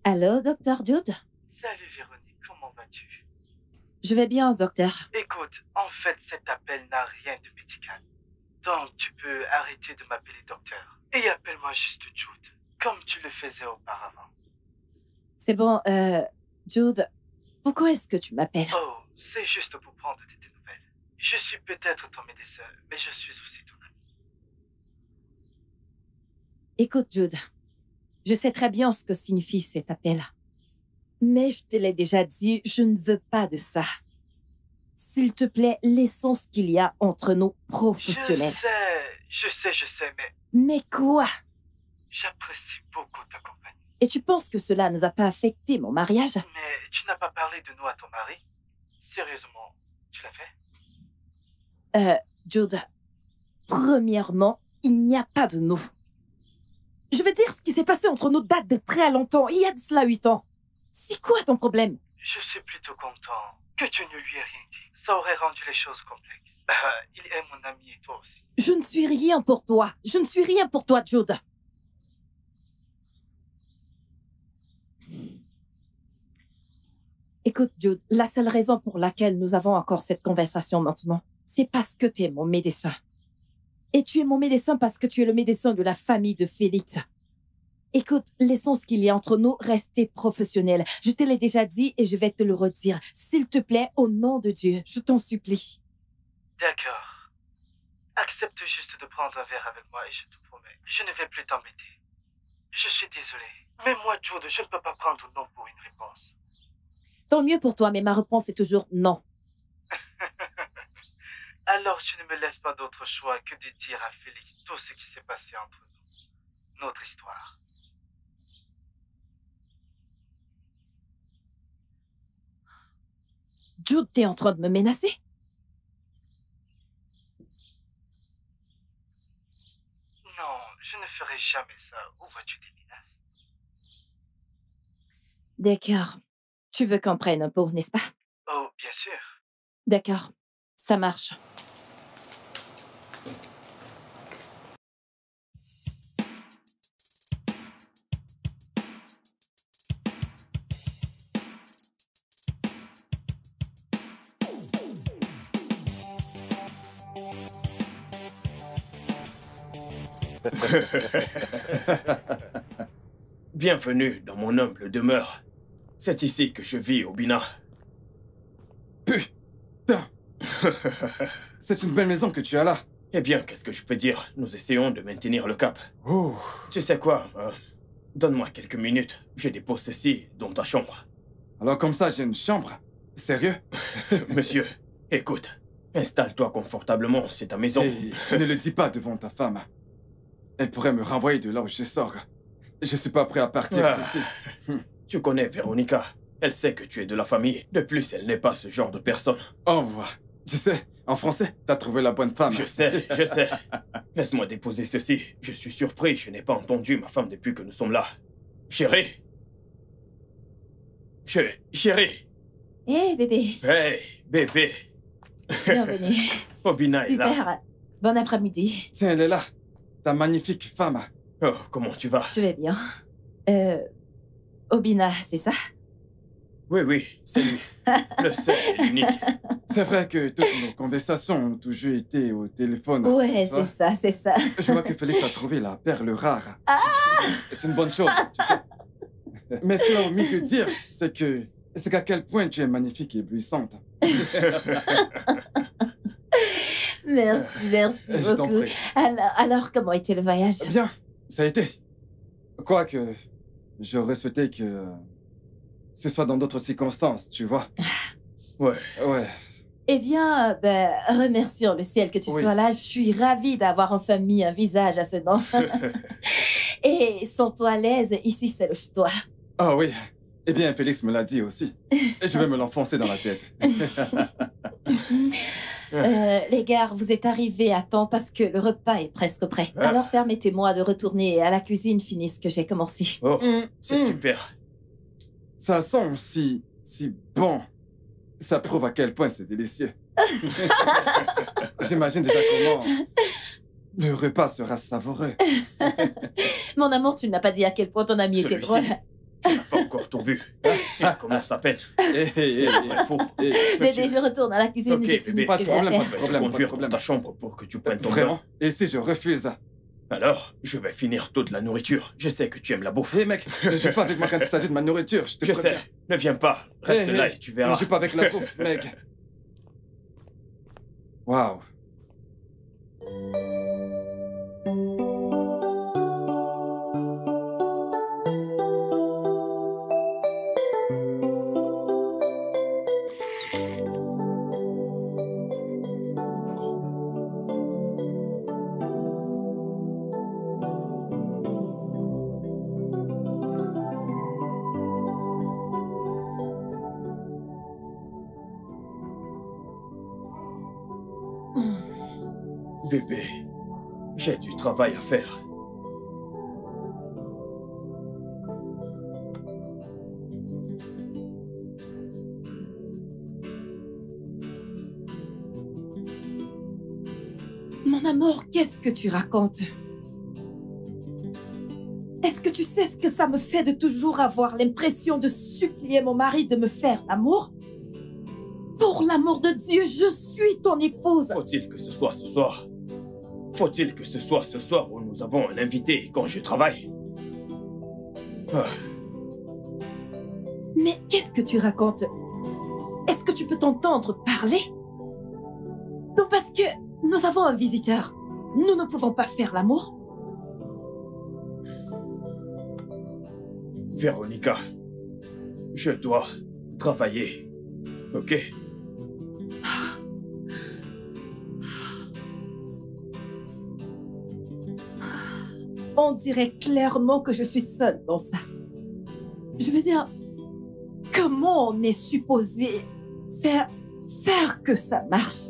[SPEAKER 1] Allô, docteur Jude?
[SPEAKER 6] Salut Véronique, comment vas-tu?
[SPEAKER 1] Je vais bien, docteur.
[SPEAKER 6] Écoute, en fait, cet appel n'a rien de médical. Donc, tu peux arrêter de m'appeler docteur. Et appelle-moi juste Jude, comme tu le faisais auparavant.
[SPEAKER 1] C'est bon, Jude, pourquoi est-ce que tu m'appelles?
[SPEAKER 6] Oh, c'est juste pour prendre de tes nouvelles. Je suis peut-être ton médecin, mais je suis aussi ton ami.
[SPEAKER 1] Écoute, Jude, je sais très bien ce que signifie cet appel. Mais je te l'ai déjà dit, je ne veux pas de ça. S'il te plaît, laissons ce qu'il y a entre nous professionnels.
[SPEAKER 6] Je sais, mais
[SPEAKER 1] Mais quoi?
[SPEAKER 6] j'apprécie beaucoup ta compagnie.
[SPEAKER 1] Et tu penses que cela ne va pas affecter mon mariage?
[SPEAKER 6] Mais tu n'as pas parlé de nous à ton mari? Sérieusement, tu l'as fait?
[SPEAKER 1] Jude, premièrement, il n'y a pas de nous. Je veux dire, ce qui s'est passé entre nous date de très longtemps, il y a de cela 8 ans. C'est quoi ton problème?
[SPEAKER 6] Je suis plutôt content que tu ne lui aies rien dit. Ça aurait rendu les choses complexes. Il est mon ami et toi aussi.
[SPEAKER 1] Je ne suis rien pour toi. Je ne suis rien pour toi, Jude. Écoute, Jude, la seule raison pour laquelle nous avons encore cette conversation maintenant, c'est parce que tu es mon médecin. Et tu es mon médecin parce que tu es le médecin de la famille de Félix. Écoute, laissons ce qu'il y a entre nous rester professionnel. Je te l'ai déjà dit et je vais te le redire. S'il te plaît, au nom de Dieu, je t'en supplie.
[SPEAKER 6] D'accord. Accepte juste de prendre un verre avec moi et je te promets, je ne vais plus t'embêter. Je suis désolé. Mais moi, Jude, je ne peux pas prendre non pour une réponse.
[SPEAKER 1] Tant mieux pour toi, mais ma réponse est toujours non.
[SPEAKER 6] Alors, tu ne me laisses pas d'autre choix que de dire à Félix tout ce qui s'est passé entre nous. Notre histoire.
[SPEAKER 1] Jude, t'es en train de me menacer?
[SPEAKER 6] Non, je ne ferai jamais ça. Où vois-tu des menaces?
[SPEAKER 1] D'accord. Tu veux qu'on prenne un pot, n'est-ce pas?
[SPEAKER 6] Oh, bien sûr.
[SPEAKER 1] D'accord. Ça marche.
[SPEAKER 3] Bienvenue dans mon humble demeure. C'est ici que je vis, Obina.
[SPEAKER 8] Putain. C'est une belle maison que tu as là.
[SPEAKER 3] Eh bien, qu'est-ce que je peux dire? Nous essayons de maintenir le cap.
[SPEAKER 8] Oh.
[SPEAKER 3] Tu sais quoi? Donne-moi quelques minutes. Je dépose ceci dans ta chambre.
[SPEAKER 8] Alors comme ça, j'ai une chambre? Sérieux?
[SPEAKER 3] Monsieur, écoute. Installe-toi confortablement, c'est ta maison.
[SPEAKER 8] Hey, ne le dis pas devant ta femme. Elle pourrait me renvoyer de là où je sors. Je suis pas prêt à partir d'ici.
[SPEAKER 3] Tu connais Véronica. Elle sait que tu es de la famille. De plus, elle n'est pas ce genre de personne.
[SPEAKER 8] Au revoir. Tu sais, en français, t'as trouvé la bonne femme.
[SPEAKER 3] Je sais. Laisse-moi déposer ceci. Je suis surpris, je n'ai pas entendu ma femme depuis que nous sommes là. Chérie. Chérie.
[SPEAKER 1] Hé, bébé.
[SPEAKER 3] Hey, bébé.
[SPEAKER 1] Bienvenue.
[SPEAKER 3] Obina est là.
[SPEAKER 1] Super. Bon après-midi.
[SPEAKER 8] Tiens, elle est là. Ta magnifique femme.
[SPEAKER 3] Oh, comment tu vas?
[SPEAKER 1] Je vais bien. Obina, c'est ça?
[SPEAKER 3] Oui, c'est lui. Le seul et l'unique.
[SPEAKER 8] C'est vrai que toutes nos conversations ont toujours été au téléphone.
[SPEAKER 1] Ouais,
[SPEAKER 8] n'est-ce pas?
[SPEAKER 1] c'est ça.
[SPEAKER 8] Je vois que Félix a trouvé la perle rare.
[SPEAKER 1] Ah!
[SPEAKER 8] C'est une bonne chose, tu sais. Mais ce qu'il a omis de dire, c'est qu'à quel point tu es magnifique et éblouissante.
[SPEAKER 1] Merci
[SPEAKER 8] Je t'en
[SPEAKER 1] beaucoup.
[SPEAKER 8] prie.
[SPEAKER 1] Alors, comment était le voyage?
[SPEAKER 8] Bien, ça a été. Quoique, j'aurais souhaité que ce soit dans d'autres circonstances, tu vois.
[SPEAKER 3] Ouais.
[SPEAKER 1] Eh bien, remercions le ciel que tu
[SPEAKER 8] Oui.
[SPEAKER 1] sois là. Je suis ravie d'avoir enfin mis un visage à ce nom. Et sens-toi à l'aise, ici c'est le choix.
[SPEAKER 8] Ah oui. Eh bien, Félix me l'a dit aussi. Et je vais me l'enfoncer dans la tête.
[SPEAKER 1] Les gars, vous êtes arrivés à temps parce que le repas est presque prêt.
[SPEAKER 3] Ah.
[SPEAKER 1] Alors permettez-moi de retourner à la cuisine finir ce que j'ai commencé.
[SPEAKER 3] Oh, c'est super.
[SPEAKER 8] Ça sent si bon. Ça prouve à quel point c'est délicieux. J'imagine déjà comment le repas sera savoureux.
[SPEAKER 1] Mon amour, tu n'as pas dit à quel point ton ami était
[SPEAKER 3] Celui-ci.
[SPEAKER 1] drôle.
[SPEAKER 3] Tu n'as pas encore tout vu. Comment ça s'appelle? C'est faux.
[SPEAKER 1] Bébé, je retourne à la cuisine,
[SPEAKER 3] Ok,
[SPEAKER 1] j'ai fini
[SPEAKER 3] bébé,
[SPEAKER 1] ce
[SPEAKER 8] pas
[SPEAKER 1] que
[SPEAKER 8] de
[SPEAKER 1] j'ai à
[SPEAKER 8] problème,
[SPEAKER 1] faire.
[SPEAKER 3] Je vais te
[SPEAKER 8] Problème, pas de
[SPEAKER 3] conduire
[SPEAKER 8] problème.
[SPEAKER 3] dans ta chambre pour que tu prennes ton
[SPEAKER 8] Vraiment?
[SPEAKER 3] bain.
[SPEAKER 8] Et si je refuse?
[SPEAKER 3] Alors, je vais finir toute la nourriture. Je sais que tu aimes la bouffe.
[SPEAKER 8] Hé mec, ne joue pas avec moi quand il s'agit de ma nourriture, je te
[SPEAKER 3] Je
[SPEAKER 8] préviens.
[SPEAKER 3] sais. Ne viens pas. Reste là et tu
[SPEAKER 8] Ne
[SPEAKER 3] verras.
[SPEAKER 8] joue pas avec la bouffe, mec. Waouh.
[SPEAKER 3] Bébé, j'ai du travail à faire.
[SPEAKER 1] Mon amour, qu'est-ce que tu racontes? Est-ce que tu sais ce que ça me fait de toujours avoir l'impression de supplier mon mari de me faire l'amour? Pour l'amour de Dieu, je suis ton épouse.
[SPEAKER 3] Faut-il que ce soit ce soir? Faut-il que ce soit ce soir où nous avons un invité quand je travaille? Ah.
[SPEAKER 1] Mais qu'est-ce que tu racontes? Est-ce que tu peux t'entendre parler? Non, parce que nous avons un visiteur. Nous ne pouvons pas faire l'amour.
[SPEAKER 3] Véronica, je dois travailler, ok?
[SPEAKER 1] On dirait clairement que je suis seule dans ça. Je veux dire, comment on est supposé faire que ça marche?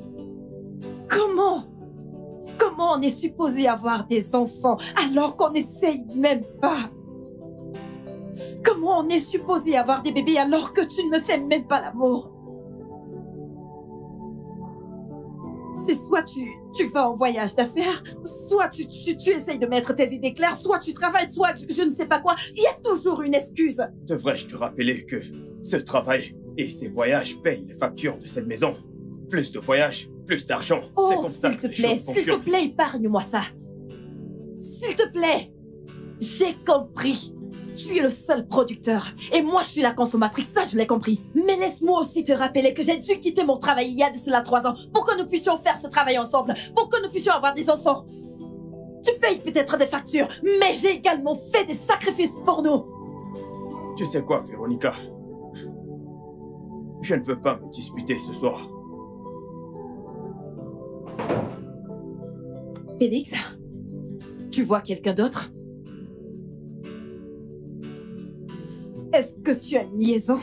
[SPEAKER 1] Comment on est supposé avoir des enfants alors qu'on n'essaye même pas? Comment on est supposé avoir des bébés alors que tu ne me fais même pas l'amour? C'est soit tu vas en voyage d'affaires, soit tu essayes de mettre tes idées claires, soit tu travailles, soit je ne sais pas quoi. Il y a toujours une excuse.
[SPEAKER 3] Devrais-je te rappeler que ce travail et ces voyages payent les factures de cette maison? Plus de voyages, plus d'argent.
[SPEAKER 1] Oh,
[SPEAKER 3] c'est comme ça que
[SPEAKER 1] s'il
[SPEAKER 3] les
[SPEAKER 1] te plaît,
[SPEAKER 3] choses fonctionnent.
[SPEAKER 1] s'il te plaît, épargne-moi ça. S'il te plaît. J'ai compris. Tu es le seul producteur. Et moi, je suis la consommatrice. Ça, je l'ai compris. Mais laisse-moi aussi te rappeler que j'ai dû quitter mon travail il y a de cela 3 ans pour que nous puissions faire ce travail ensemble, pour que nous puissions avoir des enfants. Tu payes peut-être des factures, mais j'ai également fait des sacrifices pour nous.
[SPEAKER 3] Tu sais quoi, Véronica? Je ne veux pas me disputer ce soir.
[SPEAKER 1] Félix, tu vois quelqu'un d'autre? Est-ce que tu as une liaison?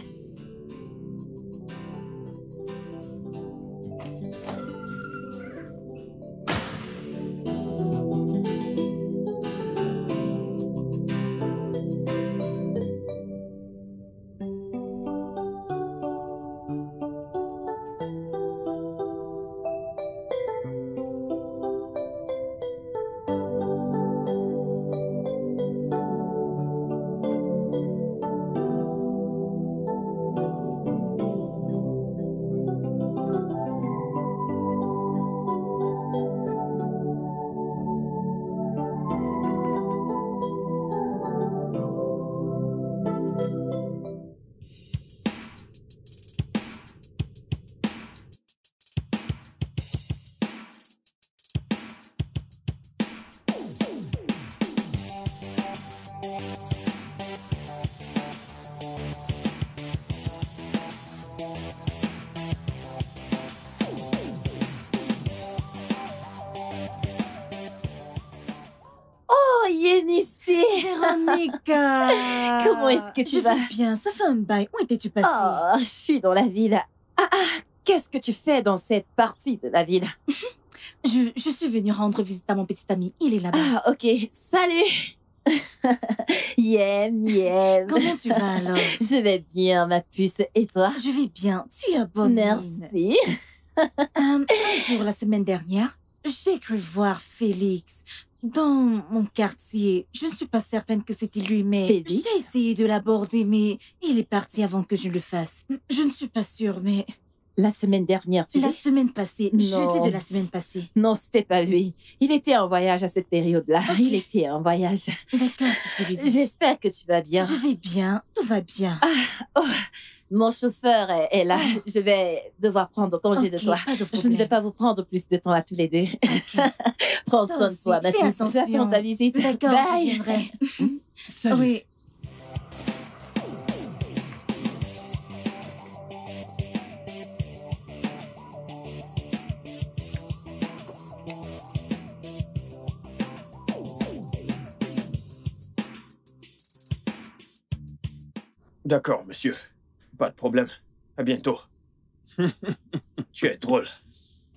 [SPEAKER 1] Yénissé.
[SPEAKER 5] Véronica.
[SPEAKER 1] Comment est-ce que tu vas?
[SPEAKER 5] Je vais bien, ça fait un bail. Où étais-tu passée?
[SPEAKER 1] Oh, je suis dans la ville. Qu'est-ce que tu fais dans cette partie de la ville?
[SPEAKER 5] Je suis venue rendre visite à mon petit ami. Il est là-bas.
[SPEAKER 1] Ah, ok. Salut. Yen.
[SPEAKER 5] Comment tu vas alors?
[SPEAKER 1] Je vais bien, ma puce. Et toi?
[SPEAKER 5] Je vais bien. Tu as bonne mine.
[SPEAKER 1] Merci.
[SPEAKER 5] Un jour, la semaine dernière, j'ai cru voir Félix dans mon quartier. Je ne suis pas certaine que c'était lui, mais
[SPEAKER 1] Félix?
[SPEAKER 5] j'ai essayé de l'aborder, mais il est parti avant que je le fasse. Je ne suis pas sûre, mais...
[SPEAKER 1] La semaine dernière, tu
[SPEAKER 5] La
[SPEAKER 1] dis?
[SPEAKER 5] semaine passée,
[SPEAKER 1] Non.
[SPEAKER 5] jeudi de la semaine passée.
[SPEAKER 1] Non, c'était pas lui. Il était en voyage à cette période-là.
[SPEAKER 5] Ok.
[SPEAKER 1] Il était en voyage.
[SPEAKER 5] D'accord, si tu lui dis.
[SPEAKER 1] J'espère que tu vas bien.
[SPEAKER 5] Je vais bien, tout va bien.
[SPEAKER 1] Oh, mon chauffeur est là. Je vais devoir prendre congé de
[SPEAKER 5] Ok,
[SPEAKER 1] toi.
[SPEAKER 5] pas de
[SPEAKER 1] Je ne
[SPEAKER 5] problème.
[SPEAKER 1] vais pas vous prendre plus de temps à tous les deux.
[SPEAKER 5] Ok.
[SPEAKER 1] Prends
[SPEAKER 5] Toi
[SPEAKER 1] soin de toi,
[SPEAKER 5] aussi,
[SPEAKER 1] ma
[SPEAKER 5] fais
[SPEAKER 1] puce.
[SPEAKER 5] attention.
[SPEAKER 1] J'attends ta visite.
[SPEAKER 5] D'accord, je
[SPEAKER 1] Bye.
[SPEAKER 5] viendrai.
[SPEAKER 2] Salut.
[SPEAKER 5] Oui.
[SPEAKER 3] D'accord, monsieur. Pas de problème. À bientôt. Tu es drôle.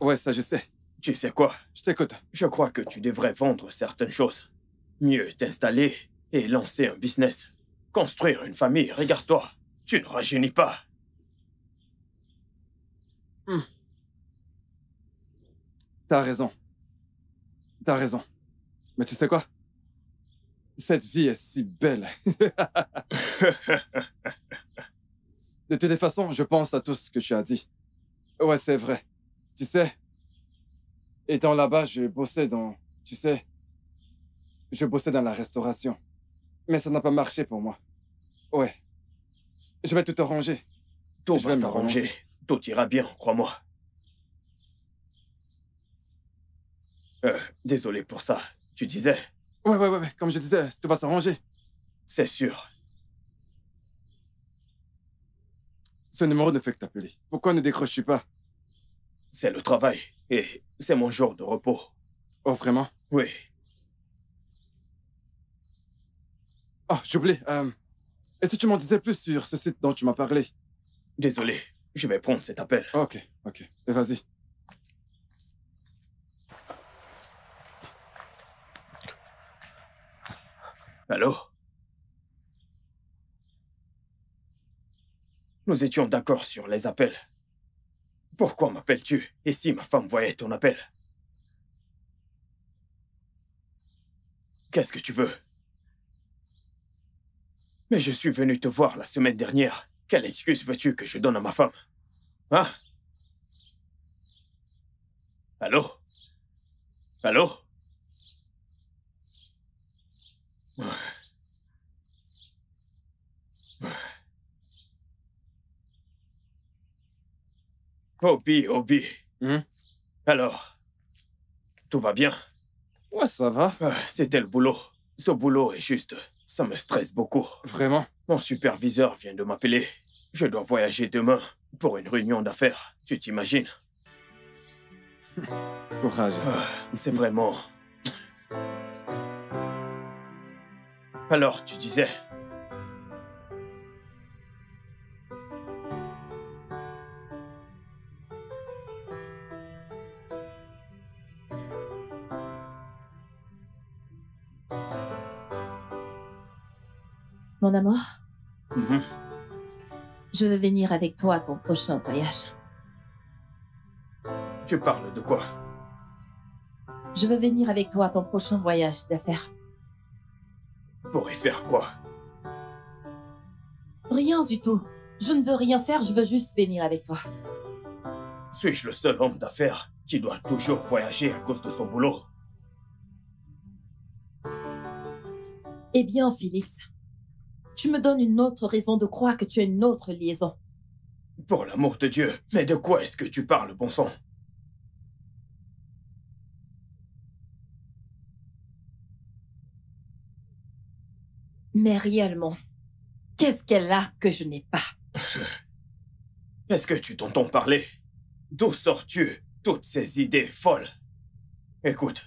[SPEAKER 8] Ouais, ça je sais.
[SPEAKER 3] Tu sais quoi?
[SPEAKER 8] Je t'écoute.
[SPEAKER 3] Je crois que tu devrais vendre certaines choses. Mieux t'installer et lancer un business. Construire une famille, regarde-toi. Tu ne rajeunis pas.
[SPEAKER 8] T'as raison. T'as raison. Mais tu sais quoi? Cette vie est si belle. De toutes les façons, je pense à tout ce que tu as dit. Ouais, c'est vrai. Tu sais, étant là-bas, je bossais dans... Tu sais, je bossais dans la restauration. Mais ça n'a pas marché pour moi. Ouais. Je vais tout arranger.
[SPEAKER 3] Tout
[SPEAKER 8] Je
[SPEAKER 3] va
[SPEAKER 8] vais me
[SPEAKER 3] s'arranger.
[SPEAKER 8] relancer.
[SPEAKER 3] Tout ira bien, crois-moi. Désolé pour ça. Tu disais?
[SPEAKER 8] Ouais. Comme je disais, tout va s'arranger.
[SPEAKER 3] C'est sûr.
[SPEAKER 8] Ce numéro ne fait que t'appeler. Pourquoi ne décroches-tu pas?
[SPEAKER 3] C'est le travail. Et c'est mon jour de repos.
[SPEAKER 8] Oh, vraiment?
[SPEAKER 3] Oui.
[SPEAKER 8] Oh, j'oublie. Et si tu m'en disais plus sur ce site dont tu m'as parlé?
[SPEAKER 3] Désolé. Je vais prendre cet appel.
[SPEAKER 8] Ok. Et vas-y.
[SPEAKER 3] Allô? Nous étions d'accord sur les appels. Pourquoi m'appelles-tu? Et si ma femme voyait ton appel? Qu'est-ce que tu veux? Mais je suis venu te voir la semaine dernière. Quelle excuse veux-tu que je donne à ma femme? Hein? Allô? Allô? Obi. Alors, tout va bien?
[SPEAKER 8] Ouais, ça va.
[SPEAKER 3] C'était le boulot. Ce boulot est juste... Ça me stresse beaucoup.
[SPEAKER 8] Vraiment?
[SPEAKER 3] Mon superviseur vient de m'appeler. Je dois voyager demain pour une réunion d'affaires. Tu t'imagines?
[SPEAKER 8] Courage.
[SPEAKER 3] C'est vraiment... Alors, tu disais...
[SPEAKER 1] Mon amour,
[SPEAKER 3] Mhm.
[SPEAKER 1] je veux venir avec toi à ton prochain voyage.
[SPEAKER 3] Tu parles de quoi?
[SPEAKER 1] Je veux venir avec toi à ton prochain voyage d'affaires.
[SPEAKER 3] Pour y faire quoi?
[SPEAKER 1] Rien du tout. Je ne veux rien faire, je veux juste venir avec toi.
[SPEAKER 3] Suis-je le seul homme d'affaires qui doit toujours voyager à cause de son boulot?
[SPEAKER 1] Eh bien, Félix, tu me donnes une autre raison de croire que tu as une autre liaison.
[SPEAKER 3] Pour l'amour de Dieu, mais de quoi est-ce que tu parles, bon sang?
[SPEAKER 1] Mais réellement, qu'est-ce qu'elle a que je n'ai pas?
[SPEAKER 3] Est-ce que tu t'entends parler? D'où sors-tu toutes ces idées folles? Écoute,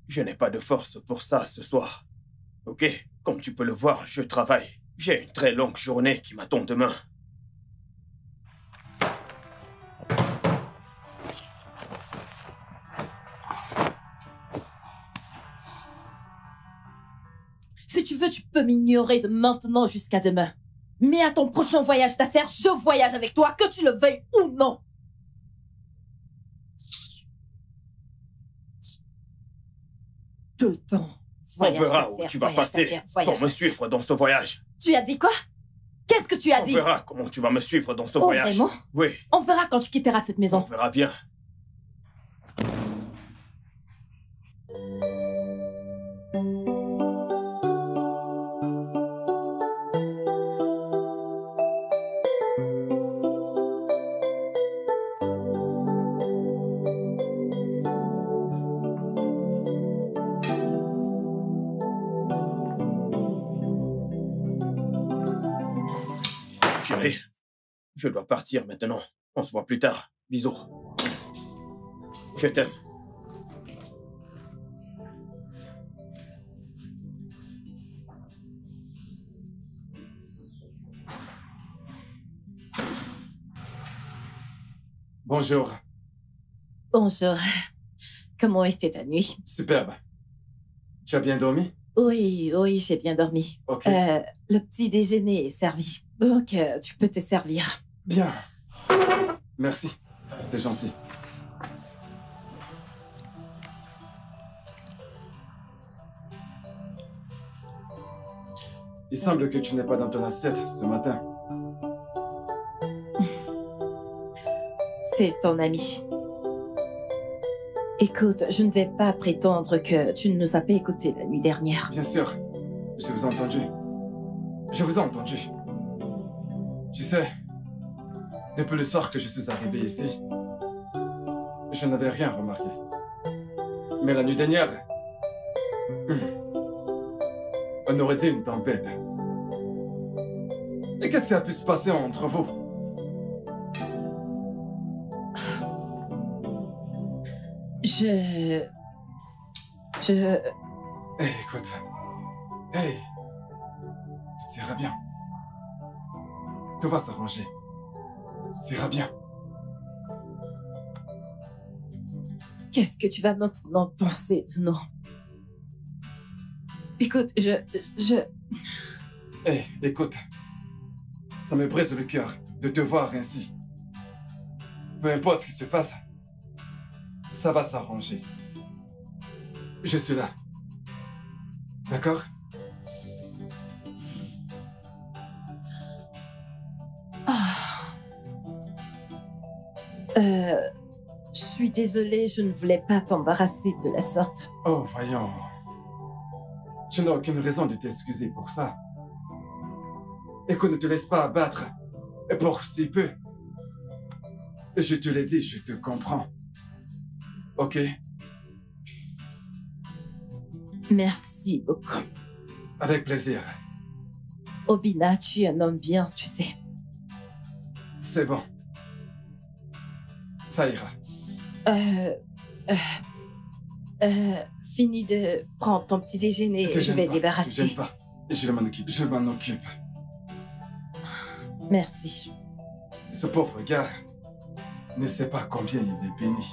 [SPEAKER 3] je n'ai pas de force pour ça ce soir. Ok? Comme tu peux le voir, je travaille. J'ai une très longue journée qui m'attend demain.
[SPEAKER 1] Si tu veux, tu peux m'ignorer de maintenant jusqu'à demain. Mais à ton prochain voyage d'affaires, je voyage avec toi, que tu le veuilles ou non. Tout le temps.
[SPEAKER 3] On verra où tu vas passer pour me suivre dans ce voyage.
[SPEAKER 1] Tu as dit quoi? Qu'est-ce que tu as dit?
[SPEAKER 3] On verra comment tu vas me suivre dans ce
[SPEAKER 1] Oh,
[SPEAKER 3] voyage.
[SPEAKER 1] vraiment?
[SPEAKER 3] Oui,
[SPEAKER 1] On verra quand tu quitteras cette
[SPEAKER 3] on
[SPEAKER 1] maison.
[SPEAKER 3] verra bien. Chérie, je dois partir maintenant. On se voit plus tard. Bisous. Je t'aime.
[SPEAKER 8] Bonjour.
[SPEAKER 1] Bonjour. Comment était ta nuit?
[SPEAKER 8] Superbe. Tu as bien dormi?
[SPEAKER 1] Oui, j'ai bien dormi.
[SPEAKER 8] Ok.
[SPEAKER 1] Le petit déjeuner est servi. Donc, tu peux te servir.
[SPEAKER 8] Bien. Merci. C'est gentil. Il semble que tu n'es pas dans ton assiette ce matin.
[SPEAKER 1] C'est ton ami. Écoute, je ne vais pas prétendre que tu ne nous as pas écoutés la nuit dernière.
[SPEAKER 8] Bien sûr, je vous ai entendu. Je vous ai entendu. Tu sais, depuis le soir que je suis arrivé ici, je n'avais rien remarqué. Mais la nuit dernière, on aurait dit une tempête. Et qu'est-ce qui a pu se passer entre vous?
[SPEAKER 1] Je...
[SPEAKER 8] Hey, écoute. Hey, tu t'iras bien. Tout va s'arranger. Tu t'iras bien.
[SPEAKER 1] Qu'est-ce que tu vas maintenant penser de nous? Écoute,
[SPEAKER 8] Hey, écoute. Ça me brise le cœur de te voir ainsi. Peu importe ce qui se passe, ça va s'arranger. Je suis là. D'accord?
[SPEAKER 1] Je suis désolée, je ne voulais pas t'embarrasser de la sorte.
[SPEAKER 8] Oh, voyons. Tu n'as aucune raison de t'excuser pour ça. Et qu'on ne te laisse pas abattre pour si peu. Je te l'ai dit, je te comprends. Ok?
[SPEAKER 1] Merci beaucoup.
[SPEAKER 8] Avec plaisir.
[SPEAKER 1] Obina, tu es un homme bien, tu sais.
[SPEAKER 8] C'est bon. Ça ira.
[SPEAKER 1] Fini de prendre ton petit déjeuner,
[SPEAKER 8] Te
[SPEAKER 1] je
[SPEAKER 8] gêne
[SPEAKER 1] vais
[SPEAKER 8] pas,
[SPEAKER 1] débarrasser.
[SPEAKER 8] te gêne pas. Je m'en occupe. Je m'en occupe.
[SPEAKER 1] Merci.
[SPEAKER 8] Ce pauvre gars ne sait pas combien il est béni.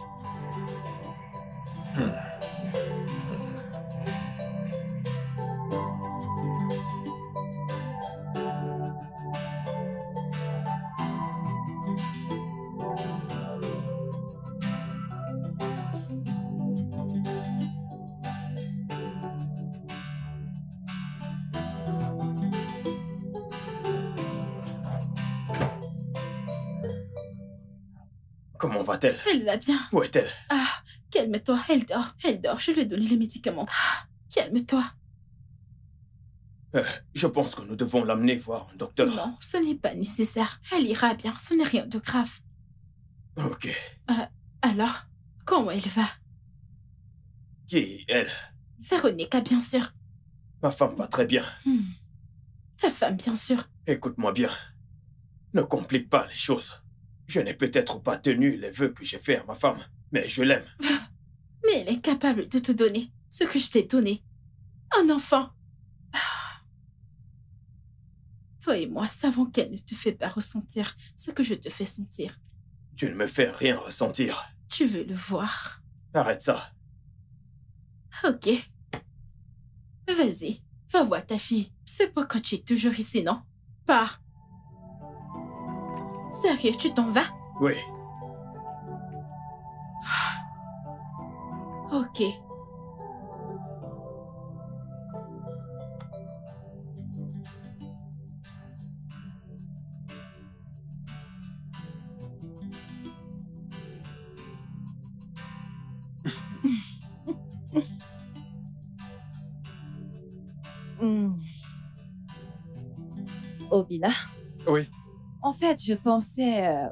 [SPEAKER 3] Comment va-t-elle?
[SPEAKER 9] Elle va bien.
[SPEAKER 3] Où est-elle?
[SPEAKER 9] Ah, calme-toi, elle dort. Elle dort, je lui ai donné les médicaments. Ah, calme-toi.
[SPEAKER 3] Je pense que nous devons l'amener voir un docteur.
[SPEAKER 9] Non, ce n'est pas nécessaire. Elle ira bien, ce n'est rien de grave.
[SPEAKER 3] Ok.
[SPEAKER 9] Alors, comment elle va?
[SPEAKER 3] Qui, elle?
[SPEAKER 9] Véronica, bien sûr.
[SPEAKER 3] Ma femme va très bien.
[SPEAKER 9] Ta femme, bien sûr.
[SPEAKER 3] Écoute-moi bien. Ne complique pas les choses. Je n'ai peut-être pas tenu les vœux que j'ai faits à ma femme, mais je l'aime.
[SPEAKER 9] Mais elle est capable de te donner ce que je t'ai donné. Un enfant. Toi et moi savons qu'elle ne te fait pas ressentir ce que je te fais sentir.
[SPEAKER 3] Tu ne me fais rien ressentir.
[SPEAKER 9] Tu veux le voir.
[SPEAKER 3] Arrête ça.
[SPEAKER 9] Ok. Vas-y, va voir ta fille. C'est pourquoi tu es toujours ici, non? Pars. Sérieux, tu t'en vas?
[SPEAKER 3] Oui.
[SPEAKER 9] Ok.
[SPEAKER 1] Obina?
[SPEAKER 8] Oui.
[SPEAKER 1] En fait, je pensais...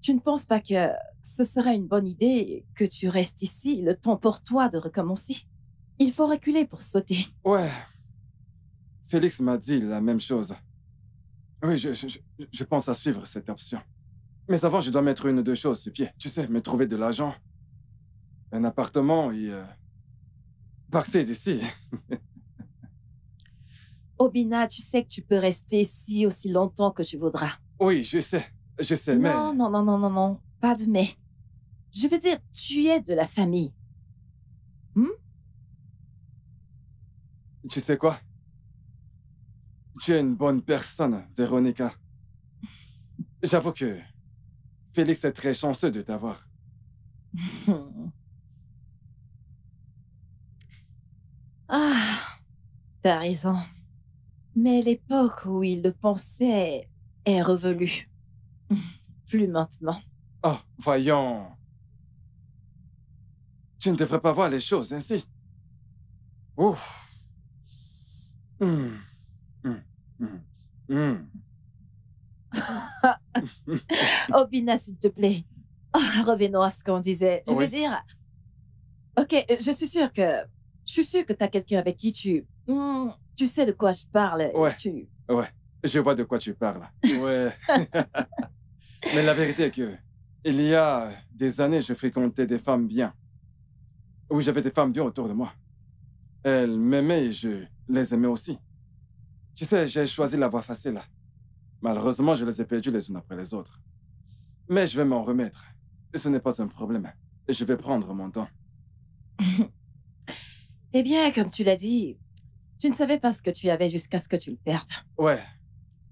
[SPEAKER 1] tu ne penses pas que ce serait une bonne idée que tu restes ici, le temps pour toi de recommencer? Il faut reculer pour sauter.
[SPEAKER 8] Ouais. Félix m'a dit la même chose. Oui, je pense à suivre cette option. Mais avant, je dois mettre une ou deux choses sur pied. Tu sais, me trouver de l'argent, un appartement et... partir d'ici.
[SPEAKER 1] Obina, tu sais que tu peux rester ici aussi longtemps que tu voudras.
[SPEAKER 8] Oui, je sais, mais...
[SPEAKER 1] Non, pas de mais. Je veux dire, tu es de la famille.
[SPEAKER 8] Tu sais quoi? Tu es une bonne personne, Véronica. J'avoue que Félix est très chanceux de t'avoir.
[SPEAKER 1] Ah, t'as raison. Mais l'époque où il le pensait est revenue. Plus maintenant.
[SPEAKER 8] Oh, voyons. Tu ne devrais pas voir les choses ainsi. Ouf. Hum, hum, hum, hum.
[SPEAKER 1] Obina, s'il te plaît. Revenons à ce qu'on disait. Je
[SPEAKER 8] Oui.
[SPEAKER 1] veux dire... Ok, je suis sûre que tu as quelqu'un avec qui tu sais de quoi je parle.
[SPEAKER 8] Ouais.
[SPEAKER 1] Tu...
[SPEAKER 8] Ouais, je vois de quoi tu parles. Ouais. Mais la vérité est que, il y a des années, je fréquentais des femmes bien. Oui, j'avais des femmes bien autour de moi. Elles m'aimaient et je les aimais aussi. Tu sais, j'ai choisi la voie facile. Malheureusement, je les ai perdues les unes après les autres. Mais je vais m'en remettre. Ce n'est pas un problème. Et je vais prendre mon temps.
[SPEAKER 1] Eh bien, comme tu l'as dit, tu ne savais pas ce que tu avais jusqu'à ce que tu le perdes.
[SPEAKER 8] Ouais,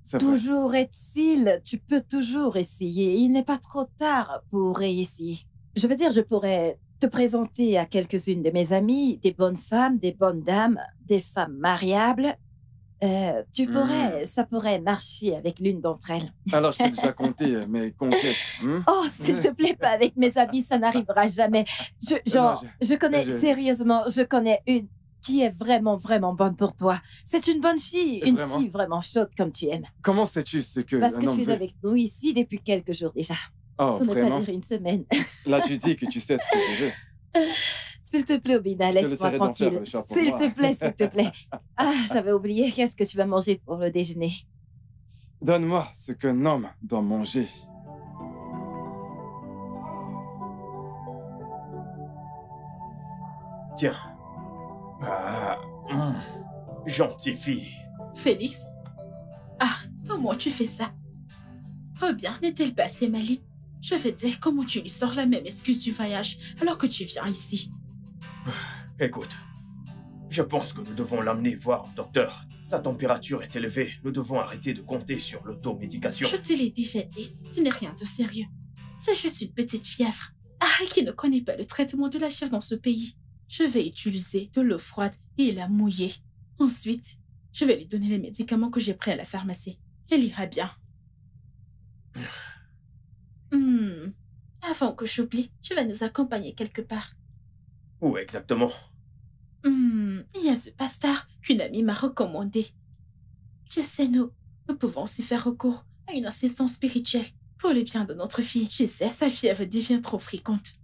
[SPEAKER 8] c'est vrai.
[SPEAKER 1] Toujours est-il, tu peux toujours essayer. Il n'est pas trop tard pour réessayer. Je veux dire, je pourrais te présenter à quelques-unes de mes amies, des bonnes femmes, des bonnes dames, des femmes mariables. Ça pourrait marcher avec l'une d'entre elles.
[SPEAKER 8] Alors, je peux déjà compter mes conquêtes.
[SPEAKER 1] Oh, s'il te plaît, pas avec mes amis, ça n'arrivera jamais. Je connais, sérieusement, je connais une qui est vraiment, vraiment bonne pour toi. C'est une bonne fille, une
[SPEAKER 8] Vraiment?
[SPEAKER 1] fille vraiment chaude comme tu aimes.
[SPEAKER 8] Comment sais-tu ce que
[SPEAKER 1] Parce
[SPEAKER 8] un
[SPEAKER 1] que
[SPEAKER 8] homme
[SPEAKER 1] tu es
[SPEAKER 8] veut?
[SPEAKER 1] avec nous ici depuis quelques jours déjà.
[SPEAKER 8] Oh,
[SPEAKER 1] Pour ne pas
[SPEAKER 8] vraiment?
[SPEAKER 1] dire une semaine.
[SPEAKER 8] Là, tu dis que tu sais ce que je veux.
[SPEAKER 1] S'il te plaît, Obina,
[SPEAKER 8] Je te
[SPEAKER 1] laisse-moi
[SPEAKER 8] laisserai d'en faire
[SPEAKER 1] tranquille.
[SPEAKER 8] le choix pour
[SPEAKER 1] S'il
[SPEAKER 8] moi.
[SPEAKER 1] te plaît, s'il te plaît. Ah, j'avais oublié. Qu'est-ce que tu vas manger pour le déjeuner?
[SPEAKER 8] Donne-moi ce qu'un homme doit manger.
[SPEAKER 3] Tiens. Ah, gentille fille.
[SPEAKER 9] Félix? Ah, comment tu fais ça? Oh bien, n'est-elle pas assez maligne? Je vais te dire comment tu lui sors la même excuse du voyage alors que tu viens ici.
[SPEAKER 3] Écoute, je pense que nous devons l'amener voir un docteur. Sa température est élevée. Nous devons arrêter de compter sur l'automédication.
[SPEAKER 9] Je te l'ai déjà dit, ce n'est rien de sérieux. C'est juste une petite fièvre. Ah, qui ne connaît pas le traitement de la fièvre dans ce pays? Je vais utiliser de l'eau froide et la mouiller. Ensuite, je vais lui donner les médicaments que j'ai pris à la pharmacie. Elle ira bien. Avant que j'oublie, tu vas nous accompagner quelque part.
[SPEAKER 3] Où exactement?
[SPEAKER 9] Il y a ce pasteur qu'une amie m'a recommandé. Tu sais, nous pouvons aussi faire recours à une assistance spirituelle pour le bien de notre fille. Tu sais, sa fièvre devient trop fréquente.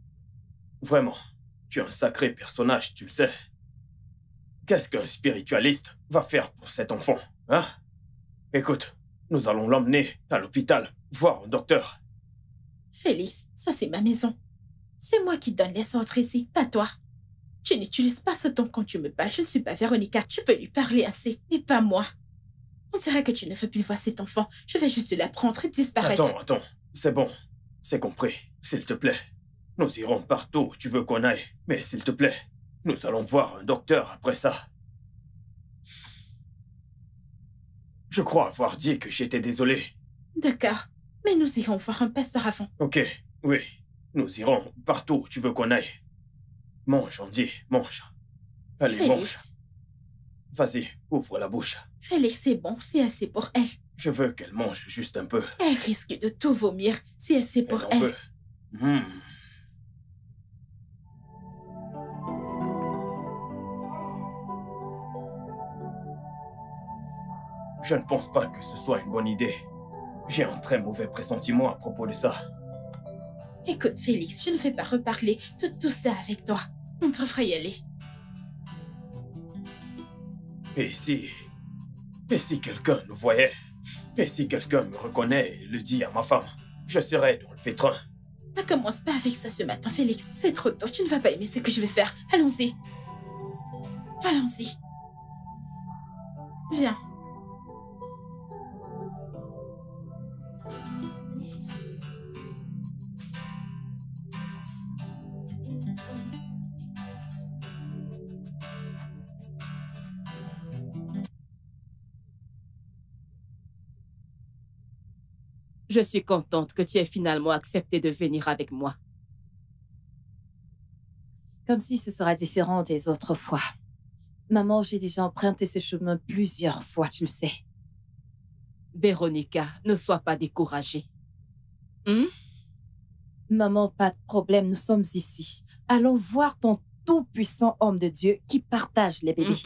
[SPEAKER 3] Vraiment, tu es un sacré personnage, tu le sais. Qu'est-ce qu'un spiritualiste va faire pour cet enfant, hein? Écoute, nous allons l'emmener à l'hôpital, voir un docteur.
[SPEAKER 9] Félix, ça c'est ma maison. C'est moi qui donne les ordres ici, pas toi. Tu n'utilises pas ce ton quand tu me parles. Je ne suis pas Véronica. Tu peux lui parler assez, mais pas moi. On dirait que tu ne veux plus voir cet enfant. Je vais juste la prendre et disparaître.
[SPEAKER 3] Attends. C'est bon. C'est compris. S'il te plaît. Nous irons partout où tu veux qu'on aille. Mais s'il te plaît, nous allons voir un docteur après ça. Je crois avoir dit que j'étais désolé.
[SPEAKER 9] D'accord. Mais nous irons voir un pasteur avant.
[SPEAKER 3] Ok, oui. Nous irons partout où tu veux qu'on aille. Mange, Andy, mange. Allez,
[SPEAKER 9] Félix.
[SPEAKER 3] mange. Vas-y, ouvre la bouche.
[SPEAKER 9] Félix, c'est bon. C'est assez pour elle.
[SPEAKER 3] Je veux qu'elle mange juste un peu.
[SPEAKER 9] Elle risque de tout vomir. C'est assez pour
[SPEAKER 3] Elle en
[SPEAKER 9] elle.
[SPEAKER 3] veut. Je ne pense pas que ce soit une bonne idée. J'ai un très mauvais pressentiment à propos de ça.
[SPEAKER 9] Écoute, Félix, je ne vais pas reparler de tout ça avec toi. On devrait y aller.
[SPEAKER 3] Et si quelqu'un nous voyait? Et si quelqu'un me reconnaît et le dit à ma femme? Je serai dans le pétrin.
[SPEAKER 9] Ne commence pas avec ça ce matin, Félix. C'est trop tôt. Tu ne vas pas aimer ce que je vais faire. Allons-y. Allons-y. Viens.
[SPEAKER 4] Je suis contente que tu aies finalement accepté de venir avec moi.
[SPEAKER 1] Comme si ce sera différent des autres fois. Maman, j'ai déjà emprunté ce chemin plusieurs fois, tu le sais.
[SPEAKER 4] Véronica, ne sois pas découragée.
[SPEAKER 1] Maman, pas de problème, nous sommes ici. Allons voir ton tout-puissant homme de Dieu qui partage les bébés.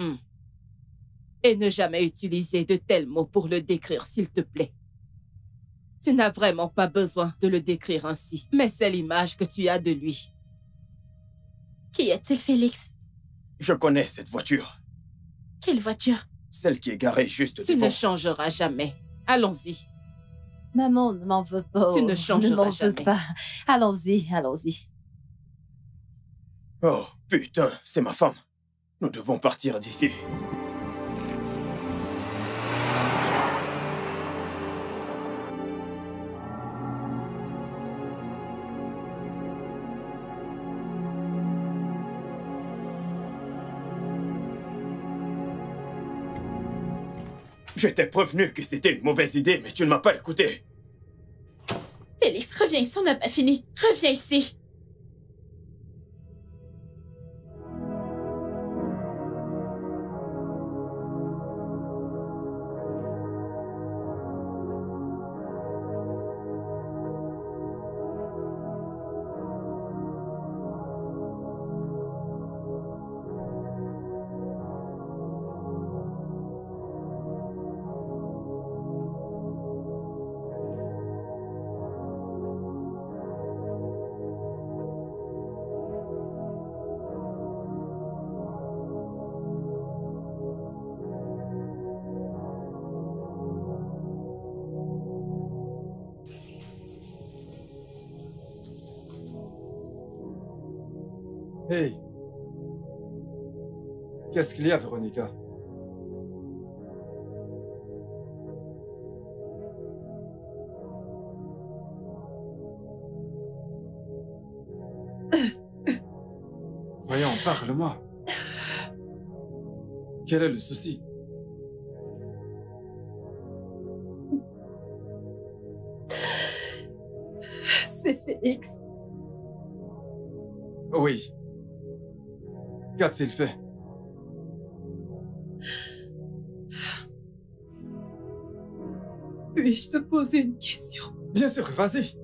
[SPEAKER 4] Et ne jamais utiliser de tels mots pour le décrire, s'il te plaît. Tu n'as vraiment pas besoin de le décrire ainsi, mais c'est l'image que tu as de lui.
[SPEAKER 9] Qu'y a-t-il, Félix?
[SPEAKER 3] Je connais cette voiture.
[SPEAKER 9] Quelle voiture?
[SPEAKER 3] Celle qui est garée juste
[SPEAKER 4] Tu
[SPEAKER 3] devant.
[SPEAKER 4] ne changeras jamais. Allons-y.
[SPEAKER 1] Maman, ne m'en veux pas.
[SPEAKER 4] Tu ne changeras
[SPEAKER 1] ne m'en veux
[SPEAKER 4] jamais.
[SPEAKER 1] pas. Allons-y, allons-y.
[SPEAKER 3] Oh, putain, c'est ma femme. Nous devons partir d'ici. J'étais prévenu que c'était une mauvaise idée, mais tu ne m'as pas écouté.
[SPEAKER 9] Félix, reviens ici, on n'a pas fini. Reviens ici.
[SPEAKER 8] Hey. Qu'est-ce qu'il y a, Véronica? Voyons, parle-moi. Quel est le souci?
[SPEAKER 1] C'est Félix.
[SPEAKER 8] Oui. Qu'a-t-il fait?
[SPEAKER 1] Puis-je te poser une question?
[SPEAKER 8] Bien sûr, vas-y.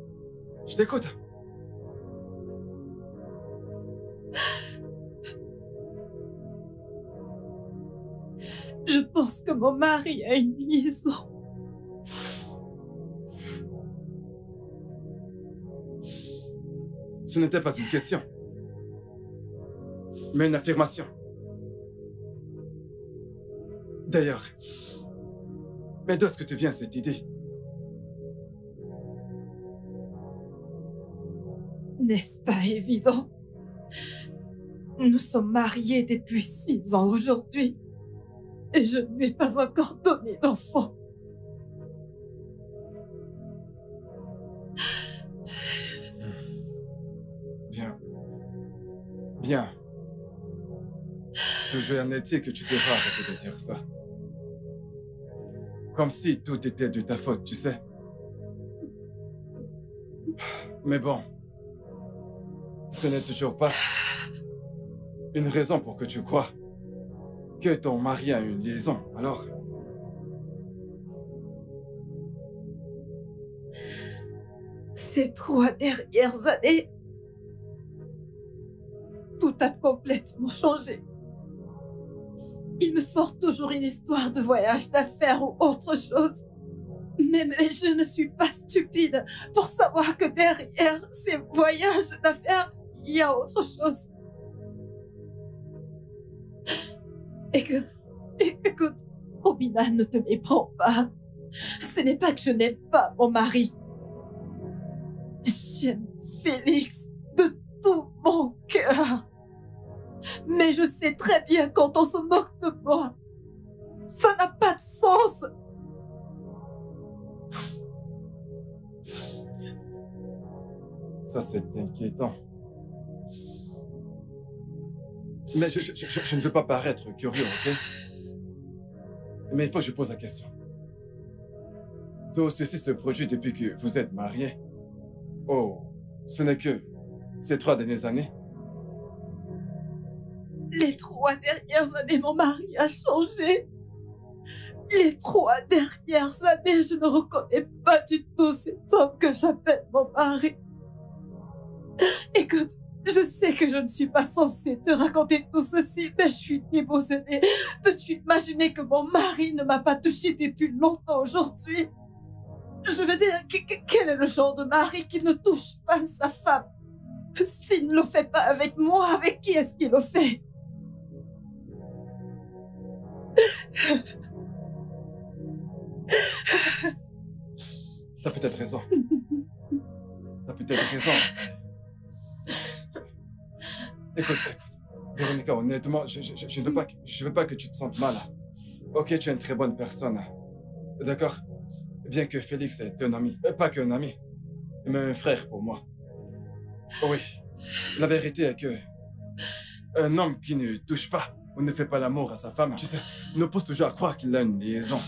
[SPEAKER 8] Je t'écoute.
[SPEAKER 1] Je pense que mon mari a une liaison.
[SPEAKER 8] Ce n'était pas une question, mais une affirmation. D'ailleurs, mais d'où est-ce que te vient cette idée?
[SPEAKER 1] N'est-ce pas évident? Nous sommes mariés depuis 6 ans aujourd'hui et je ne lui ai pas encore donné d'enfant.
[SPEAKER 8] Bien. Bien. Toujours en est-il que tu devras arrêter de dire ça. Comme si tout était de ta faute, tu sais. Mais bon, ce n'est toujours pas une raison pour que tu crois que ton mari a une liaison, alors.
[SPEAKER 1] Ces 3 dernières années, tout a complètement changé. Il me sort toujours une histoire de voyage d'affaires ou autre chose. Mais je ne suis pas stupide pour savoir que derrière ces voyages d'affaires, il y a autre chose. Écoute, Obina, ne te méprends pas. Ce n'est pas que je n'aime pas mon mari. J'aime Félix de tout mon cœur. Mais je sais très bien quand on se moque de moi. Ça n'a pas de sens.
[SPEAKER 8] Ça, c'est inquiétant. Mais je ne veux pas paraître curieux, ok? Mais il faut que je pose la question. Tout ceci se produit depuis que vous êtes mariés. Oh, ce n'est que ces 3 dernières années?
[SPEAKER 1] Les 3 dernières années, mon mari a changé. Les 3 dernières années, je ne reconnais pas du tout cet homme que j'appelle mon mari. Écoute, je sais que je ne suis pas censée te raconter tout ceci, mais je suis déboussolée. Peux-tu imaginer que mon mari ne m'a pas touchée depuis longtemps aujourd'hui? Je veux dire, quel est le genre de mari qui ne touche pas sa femme? S'il ne le fait pas avec moi, avec qui est-ce qu'il le fait?
[SPEAKER 8] T'as peut-être raison. T'as peut-être raison. Écoute, Véronica, honnêtement, je veux pas que tu te sentes mal. Ok, tu es une très bonne personne. D'accord? Bien que Félix est un ami. Pas qu'un ami, mais un frère pour moi. Oui, la vérité est que un homme qui ne touche pas ou ne fait pas l'amour à sa femme, tu sais, nous pousse toujours à croire qu'il a une liaison.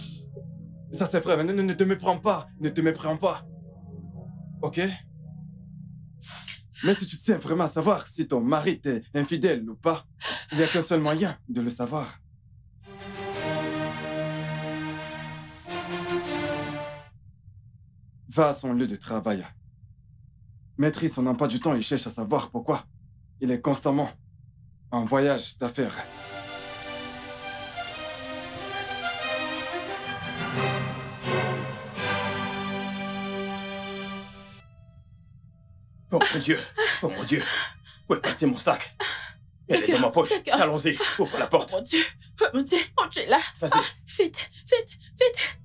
[SPEAKER 8] Ça c'est vrai, mais ne te méprends pas. Ne te méprends pas. Ok? Mais si tu tiens vraiment à savoir si ton mari t'est infidèle ou pas, il n'y a qu'un seul moyen de le savoir. Va à son lieu de travail. Maîtrise son emploi du temps et cherche à savoir pourquoi il est constamment en voyage d'affaires.
[SPEAKER 3] Oh mon Dieu, oh mon Dieu. Où est passé mon sac? Elle est dans ma poche.
[SPEAKER 9] D'accord.
[SPEAKER 3] Allons-y, ouvre la porte.
[SPEAKER 9] Oh mon Dieu, tu es là.
[SPEAKER 3] Vas-y.
[SPEAKER 9] Ah, vite, vite, vite.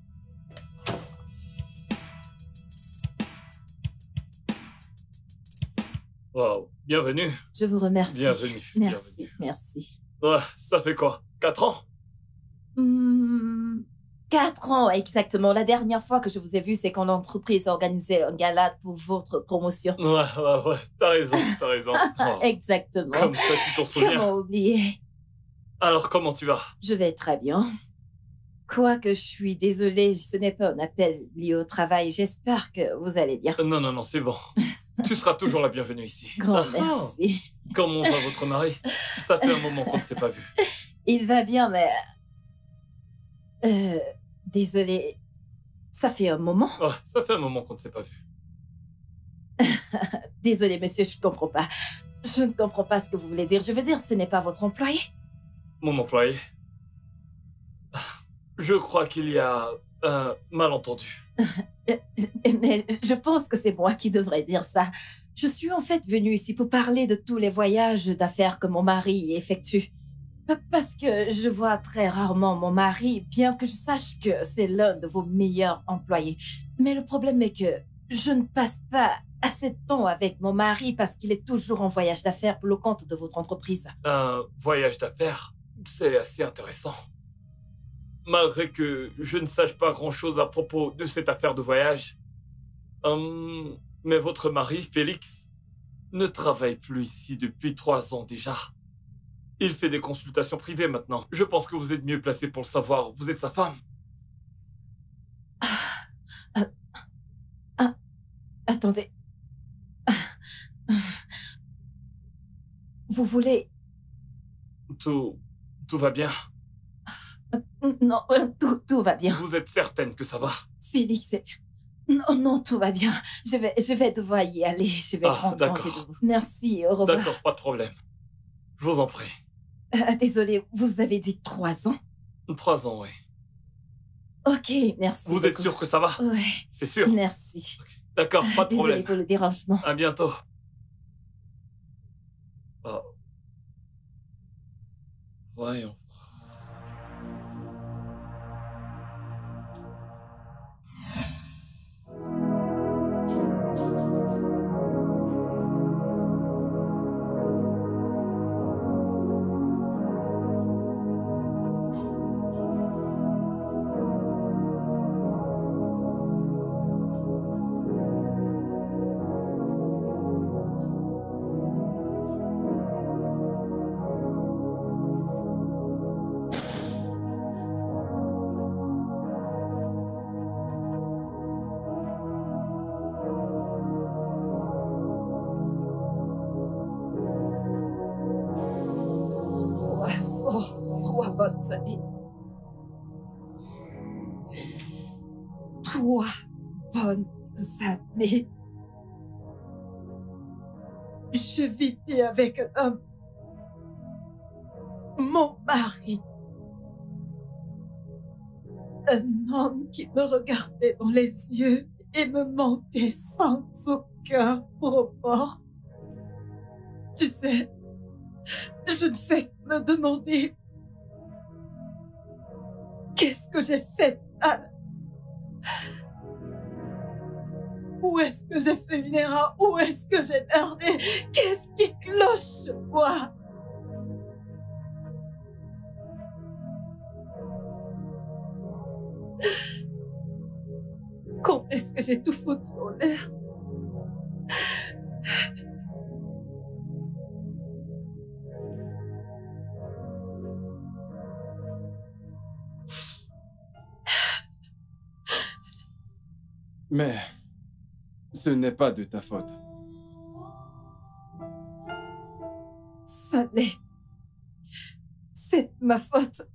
[SPEAKER 10] Wow, bienvenue.
[SPEAKER 1] Je vous remercie.
[SPEAKER 10] Bienvenue.
[SPEAKER 1] Merci, merci.
[SPEAKER 10] Ouais, ça fait quoi? 4 ans?
[SPEAKER 1] 4 ans, exactement. La dernière fois que je vous ai vu, c'est quand l'entreprise organisait un gala pour votre promotion.
[SPEAKER 10] Ouais, t'as raison, t'as raison. Oh,
[SPEAKER 1] Exactement.
[SPEAKER 10] comme ça, tu t'en souviens.
[SPEAKER 1] Comment oublier?
[SPEAKER 10] Alors, comment tu vas?
[SPEAKER 1] Je vais très bien. Quoique je suis désolée, ce n'est pas un appel lié au travail. J'espère que vous allez bien.
[SPEAKER 10] Non, c'est bon. Tu seras toujours la bienvenue ici.
[SPEAKER 1] Grand
[SPEAKER 10] Ah,
[SPEAKER 1] merci.
[SPEAKER 10] comment va votre mari? Ça fait un moment qu'on ne s'est pas vu.
[SPEAKER 1] Il va bien, mais... désolée. Ça fait un moment.
[SPEAKER 10] Oh, ça fait un moment qu'on ne s'est pas vu.
[SPEAKER 1] Désolée, monsieur, je ne comprends pas. Je ne comprends pas ce que vous voulez dire. Je veux dire, ce n'est pas votre employé.
[SPEAKER 10] Mon employé? Je crois qu'il y a un malentendu.
[SPEAKER 1] Mais je pense que c'est moi qui devrais dire ça. Je suis en fait venue ici pour parler de tous les voyages d'affaires que mon mari effectue. Parce que je vois très rarement mon mari, bien que je sache que c'est l'un de vos meilleurs employés. Mais le problème est que je ne passe pas assez de temps avec mon mari parce qu'il est toujours en voyage d'affaires pour le compte de votre entreprise.
[SPEAKER 10] Un voyage d'affaires? C'est assez intéressant. Malgré que je ne sache pas grand-chose à propos de cette affaire de voyage. Mais votre mari, Félix, ne travaille plus ici depuis 3 ans déjà. Il fait des consultations privées maintenant. Je pense que vous êtes mieux placé pour le savoir. Vous êtes sa femme.
[SPEAKER 1] Attendez. Vous voulez...
[SPEAKER 10] Tout va bien.
[SPEAKER 1] Non, tout va bien.
[SPEAKER 10] Vous êtes certaine que ça va?
[SPEAKER 1] Félix, non, tout va bien. Je vais devoir y aller. Je vais prendre congé
[SPEAKER 10] d'accord.
[SPEAKER 1] de vous. Merci, au revoir.
[SPEAKER 10] D'accord, pas de problème. Je vous en prie.
[SPEAKER 1] Désolée, vous avez dit 3 ans?
[SPEAKER 10] 3 ans, oui.
[SPEAKER 1] Ok, merci.
[SPEAKER 10] Vous êtes sûr que ça va?
[SPEAKER 1] Ouais.
[SPEAKER 10] C'est sûr?
[SPEAKER 1] Merci.
[SPEAKER 10] D'accord, pas de
[SPEAKER 1] Désolée
[SPEAKER 10] problème.
[SPEAKER 1] pour le dérangement.
[SPEAKER 10] À bientôt. Oh. Voyons.
[SPEAKER 1] années. 3 bonnes années. Je vivais avec un homme, mon mari. Un homme qui me regardait dans les yeux et me mentait sans aucun report. Tu sais, je ne fais que me demander qu'est-ce que j'ai fait de mal? Où est-ce que j'ai fait une erreur? Où est-ce que j'ai merdé? Qu'est-ce qui cloche chez moi? Quand est-ce que j'ai tout foutu en l'air?
[SPEAKER 8] Mais ce n'est pas de ta faute.
[SPEAKER 1] Ça l'est. C'est de ma faute.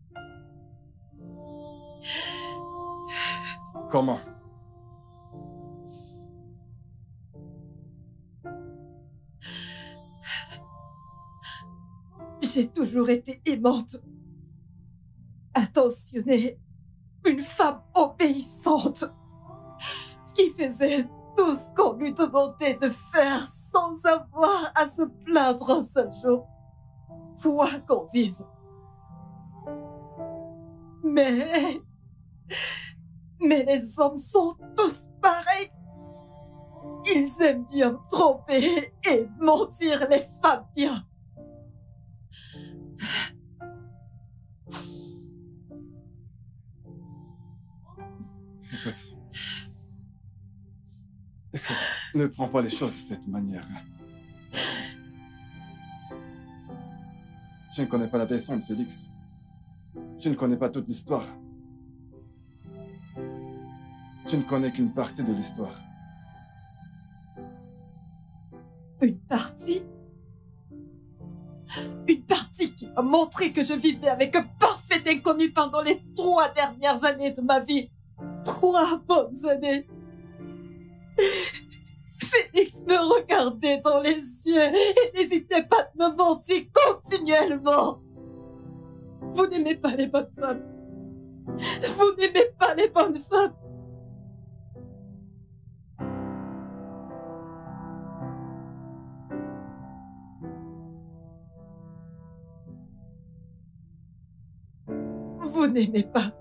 [SPEAKER 8] Comment?
[SPEAKER 1] J'ai toujours été aimante, attentionnée, une femme obéissante, qui faisait tout ce qu'on lui demandait de faire sans avoir à se plaindre un seul jour. Quoi qu'on dise. Mais les hommes sont tous pareils. Ils aiment bien me tromper et mentir les femmes bien.
[SPEAKER 8] Écoute, ne prends pas les choses de cette manière. Je ne connais pas la version de Félix. Je ne connais pas toute l'histoire. Je ne connais qu'une partie de l'histoire.
[SPEAKER 1] Une partie? Une partie qui m'a montré que je vivais avec un parfait inconnu pendant les 3 dernières années de ma vie. 3 bonnes années. Félix me regardait dans les yeux et n'hésitait pas de me mentir continuellement. Vous n'aimez pas les bonnes femmes. Vous n'aimez pas les bonnes femmes. Vous n'aimez pas.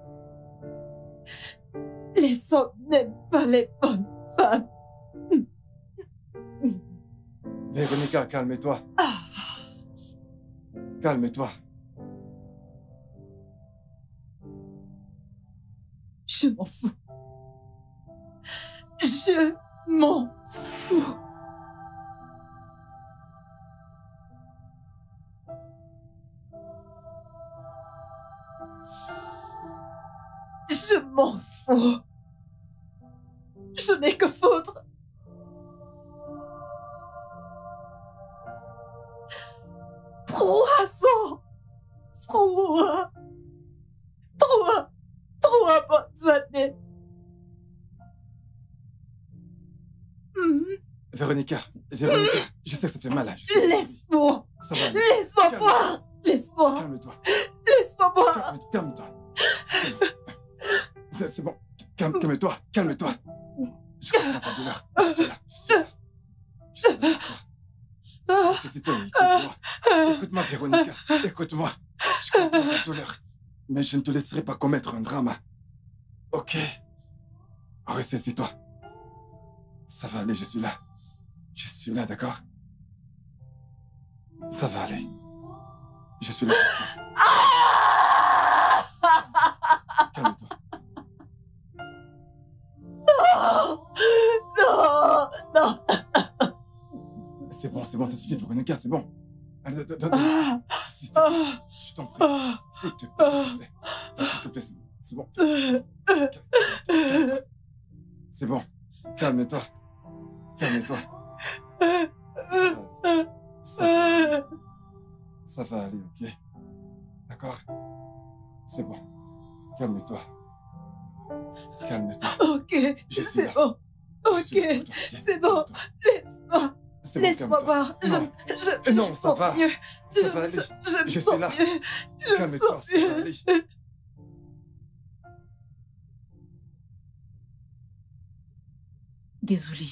[SPEAKER 1] Les hommes n'aiment pas les bonnes femmes.
[SPEAKER 8] Véronica, calme-toi. Calme-toi.
[SPEAKER 1] Je m'en fous. Je m'en fous. Je m'en fous. Je n'ai que foutre. Trois bonnes années.
[SPEAKER 8] Véronica, je sais que ça fait mal.
[SPEAKER 1] Laisse-moi.
[SPEAKER 8] Ça va aller.
[SPEAKER 1] Laisse-moi boire. Laisse-moi.
[SPEAKER 8] Calme-toi.
[SPEAKER 1] Laisse-moi boire.
[SPEAKER 8] Calme-toi. C'est bon. Calme-toi. Calme-toi. Je comprends ta douleur. Je suis là. Je suis là pour toi. C'est toi. Écoute-moi. Écoute-moi, Véronica. Écoute-moi. Je comprends ta douleur. Mais je ne te laisserai pas commettre un drame. Ok. Ressaisis-toi. Ça va aller, je suis là. Je suis là, d'accord? Ça va aller. Je suis là pour toi. Calme-toi.
[SPEAKER 1] Non.
[SPEAKER 8] C'est bon, ça suffit, Véronica, c'est bon. Allez, donne-moi. S'il te plaît, je t'en prie. S'il te plaît, c'est bon. Calme-toi. C'est bon. Calme-toi. Ça va aller, ok? D'accord? C'est bon. Calme-toi. Calme-toi.
[SPEAKER 1] Ok,
[SPEAKER 8] Je suis là.
[SPEAKER 1] c'est bon.
[SPEAKER 8] Je suis là
[SPEAKER 1] Ok,
[SPEAKER 8] pour toi. Tiens,
[SPEAKER 1] c'est bon.
[SPEAKER 8] calme-toi.
[SPEAKER 1] Laisse-moi.
[SPEAKER 8] C'est bon,
[SPEAKER 1] Laisse-moi
[SPEAKER 8] calme-toi.
[SPEAKER 1] voir.
[SPEAKER 8] Non.
[SPEAKER 1] Je
[SPEAKER 8] Non,
[SPEAKER 1] me
[SPEAKER 8] ça
[SPEAKER 1] sens
[SPEAKER 8] va.
[SPEAKER 1] mieux.
[SPEAKER 8] Ça va aller.
[SPEAKER 1] Je me
[SPEAKER 8] Je
[SPEAKER 1] sens
[SPEAKER 8] suis là.
[SPEAKER 1] mieux. Je me
[SPEAKER 8] Calme-toi,
[SPEAKER 1] sens
[SPEAKER 8] ça va
[SPEAKER 1] mieux.
[SPEAKER 8] aller.
[SPEAKER 5] Désolé.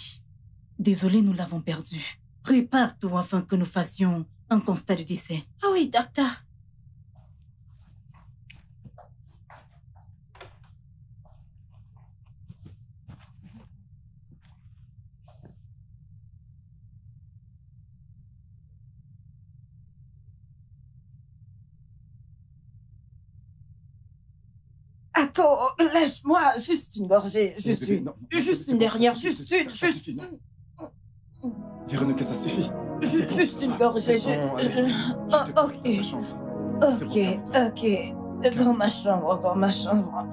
[SPEAKER 5] Désolé, nous l'avons perdu. Prépare-toi afin que nous fassions un constat de décès.
[SPEAKER 9] Ah oui, docteur.
[SPEAKER 1] Attends, lâche-moi. Juste une gorgée. Juste
[SPEAKER 8] Bébé,
[SPEAKER 1] une.
[SPEAKER 8] non, non,
[SPEAKER 1] Juste
[SPEAKER 8] c'est
[SPEAKER 1] une
[SPEAKER 8] bon, ça
[SPEAKER 1] dernière.
[SPEAKER 8] suffit,
[SPEAKER 1] Juste
[SPEAKER 8] ça
[SPEAKER 1] une. Juste
[SPEAKER 8] suffit, non. Véronica, ça suffit. C'est bon,
[SPEAKER 1] Juste
[SPEAKER 8] ça
[SPEAKER 1] une
[SPEAKER 8] va.
[SPEAKER 1] gorgée.
[SPEAKER 8] C'est bon, allez. Je te
[SPEAKER 1] Ah,
[SPEAKER 8] conduis dans ta chambre. C'est bon,
[SPEAKER 1] Ok,
[SPEAKER 8] calme-toi.
[SPEAKER 1] ok. Dans ma chambre, dans ma chambre.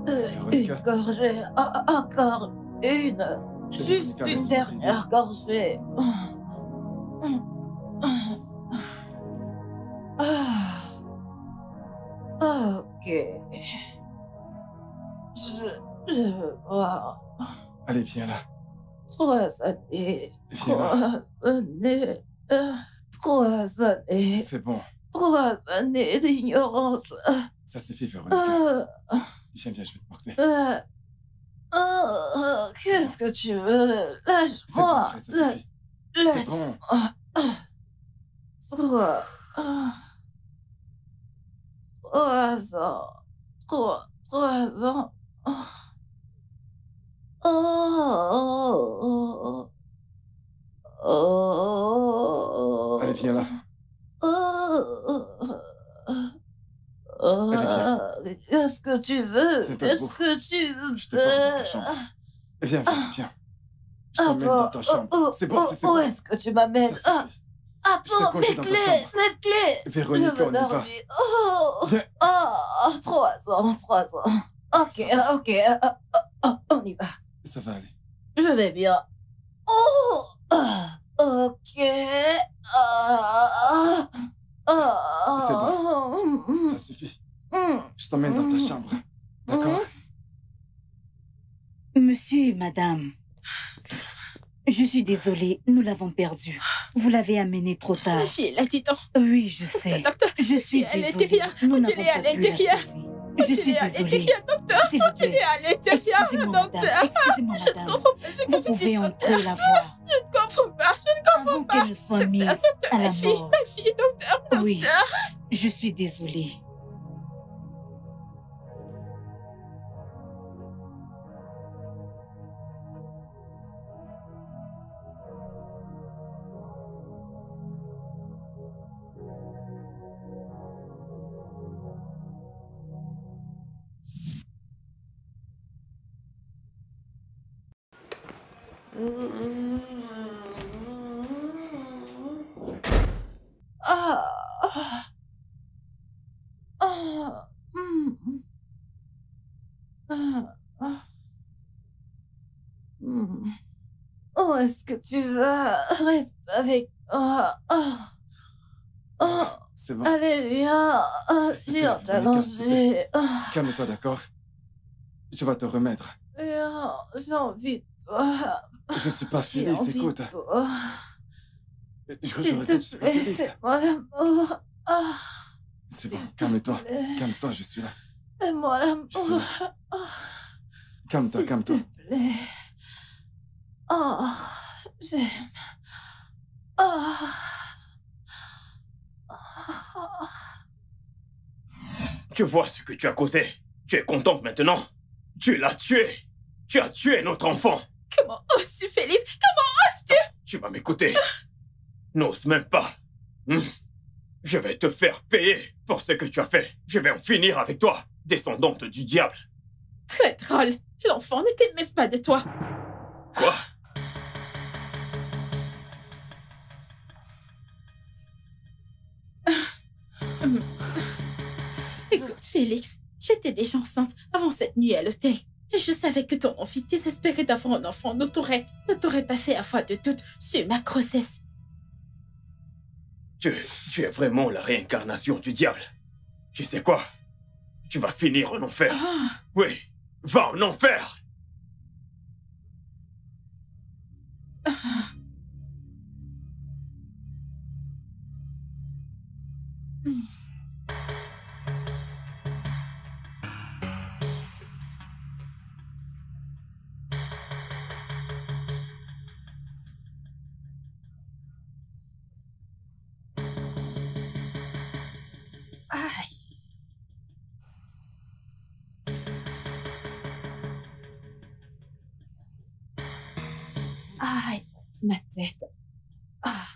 [SPEAKER 1] Une
[SPEAKER 8] Véronica.
[SPEAKER 1] gorgée. Encore une. Juste
[SPEAKER 8] Véronica,
[SPEAKER 1] une
[SPEAKER 8] laisse-moi
[SPEAKER 1] dernière gorgée. Ok. Je veux voir.
[SPEAKER 8] Allez, viens là.
[SPEAKER 1] 3 années.
[SPEAKER 8] Viens là.
[SPEAKER 1] 3 années. 3 années.
[SPEAKER 8] C'est bon.
[SPEAKER 1] 3 années d'ignorance.
[SPEAKER 8] Ça suffit, Véronica. Viens, viens, je vais te porter.
[SPEAKER 1] Qu'est-ce que tu veux?
[SPEAKER 8] C'est bon,
[SPEAKER 1] Lâche-moi.
[SPEAKER 8] arrête, ça suffit. C'est
[SPEAKER 1] Lâche-moi.
[SPEAKER 8] bon.
[SPEAKER 1] 3 ans. 3 ans.
[SPEAKER 8] Allez, viens là.
[SPEAKER 1] Qu'est-ce que tu veux?
[SPEAKER 8] C'est un
[SPEAKER 1] Qu'est-ce
[SPEAKER 8] beau.
[SPEAKER 1] que tu veux?
[SPEAKER 8] Je te porte dans ta chambre. Viens, viens, viens. Je t'emmène dans ta chambre. C'est bon, c'est
[SPEAKER 1] Où
[SPEAKER 8] bon.
[SPEAKER 1] est-ce que tu m'amènes?
[SPEAKER 8] Ça suffit.
[SPEAKER 1] Attends,
[SPEAKER 8] conduis
[SPEAKER 1] mes
[SPEAKER 8] dans ta
[SPEAKER 1] clés,
[SPEAKER 8] chambre.
[SPEAKER 1] mes clés.
[SPEAKER 8] Véronica,
[SPEAKER 1] Je veux
[SPEAKER 8] on y va.
[SPEAKER 1] dormir.
[SPEAKER 8] Viens.
[SPEAKER 1] 3 ans, 3 ans. Ok, ok, on y va.
[SPEAKER 8] Ça va aller.
[SPEAKER 1] Je vais bien. Ok.
[SPEAKER 8] C'est bon. Ça suffit. Je t'emmène dans ta chambre. D'accord?
[SPEAKER 5] Monsieur et madame, je suis désolée, nous l'avons perdu. Vous l'avez amené trop tard.
[SPEAKER 9] Ma fille, elle a dit non.
[SPEAKER 5] Oui, je sais.
[SPEAKER 9] Docteur,
[SPEAKER 5] Je suis
[SPEAKER 9] à
[SPEAKER 5] désolée.
[SPEAKER 9] l'intérieur.
[SPEAKER 5] Nous n'avons
[SPEAKER 9] Reculez à
[SPEAKER 5] pas pu la
[SPEAKER 9] l'intérieur.
[SPEAKER 5] sauver. Je suis
[SPEAKER 9] à
[SPEAKER 5] désolée.
[SPEAKER 9] l'intérieur, docteur.
[SPEAKER 5] S'il vous
[SPEAKER 9] Reculez
[SPEAKER 5] plaît.
[SPEAKER 9] à l'intérieur,
[SPEAKER 5] Excusez-moi, madame.
[SPEAKER 9] docteur.
[SPEAKER 5] Excusez-moi,
[SPEAKER 9] Je ne
[SPEAKER 5] madame.
[SPEAKER 9] comprends pas ce que
[SPEAKER 5] Vous
[SPEAKER 9] vous
[SPEAKER 5] pouvez
[SPEAKER 9] dites,
[SPEAKER 5] entrer
[SPEAKER 9] docteur.
[SPEAKER 5] la voir
[SPEAKER 9] Je ne comprends pas.
[SPEAKER 5] avant qu'elle ne soit mise à la mort.
[SPEAKER 9] Ma fille, docteur.
[SPEAKER 5] Oui, je suis désolée.
[SPEAKER 1] Où est-ce que tu vas? Reste avec moi.
[SPEAKER 8] C'est bon.
[SPEAKER 1] Allez, viens.
[SPEAKER 8] S'il te
[SPEAKER 1] Viens
[SPEAKER 8] plaît, Véronica, s'il te plaît.
[SPEAKER 1] t'allonger.
[SPEAKER 8] Calme-toi, d'accord? Tu vas te remettre.
[SPEAKER 1] Viens, j'ai envie de toi.
[SPEAKER 8] Je suis pas
[SPEAKER 1] J'ai
[SPEAKER 8] Félix,
[SPEAKER 1] envie
[SPEAKER 8] écoute.
[SPEAKER 1] de toi.
[SPEAKER 8] Je
[SPEAKER 1] S'il
[SPEAKER 8] regrette,
[SPEAKER 1] te
[SPEAKER 8] je suis pas
[SPEAKER 1] plaît,
[SPEAKER 8] Félix.
[SPEAKER 1] fais-moi l'amour.
[SPEAKER 8] C'est bon,
[SPEAKER 1] S'il te
[SPEAKER 8] calme-toi.
[SPEAKER 1] plaît.
[SPEAKER 8] Calme-toi, je suis là.
[SPEAKER 1] Fais-moi
[SPEAKER 8] Je suis
[SPEAKER 1] l'amour.
[SPEAKER 8] là. Calme-toi, calme-toi.
[SPEAKER 1] S'il te plaît. J'aime.
[SPEAKER 3] Tu vois ce que tu as causé. Tu es contente maintenant. Tu l'as tué. Tu as tué notre enfant.
[SPEAKER 9] Comment oses-tu, Félix? Comment oses-tu?
[SPEAKER 3] Tu vas m'écouter. N'ose même pas. Je vais te faire payer pour ce que tu as fait. Je vais en finir avec toi, descendante du diable.
[SPEAKER 9] Très drôle. L'enfant n'était même pas de toi.
[SPEAKER 3] Quoi?
[SPEAKER 9] Écoute, Félix, j'étais déjà enceinte avant cette nuit à l'hôtel. Et je savais que ton envie désespérée d'avoir un enfant ne t'aurait pas fait à foi de doute sur ma grossesse.
[SPEAKER 3] Tu es vraiment la réincarnation du diable. Tu sais quoi? Tu vas finir en enfer. Oui, va en enfer.
[SPEAKER 1] Aïe, ma tête. Ah.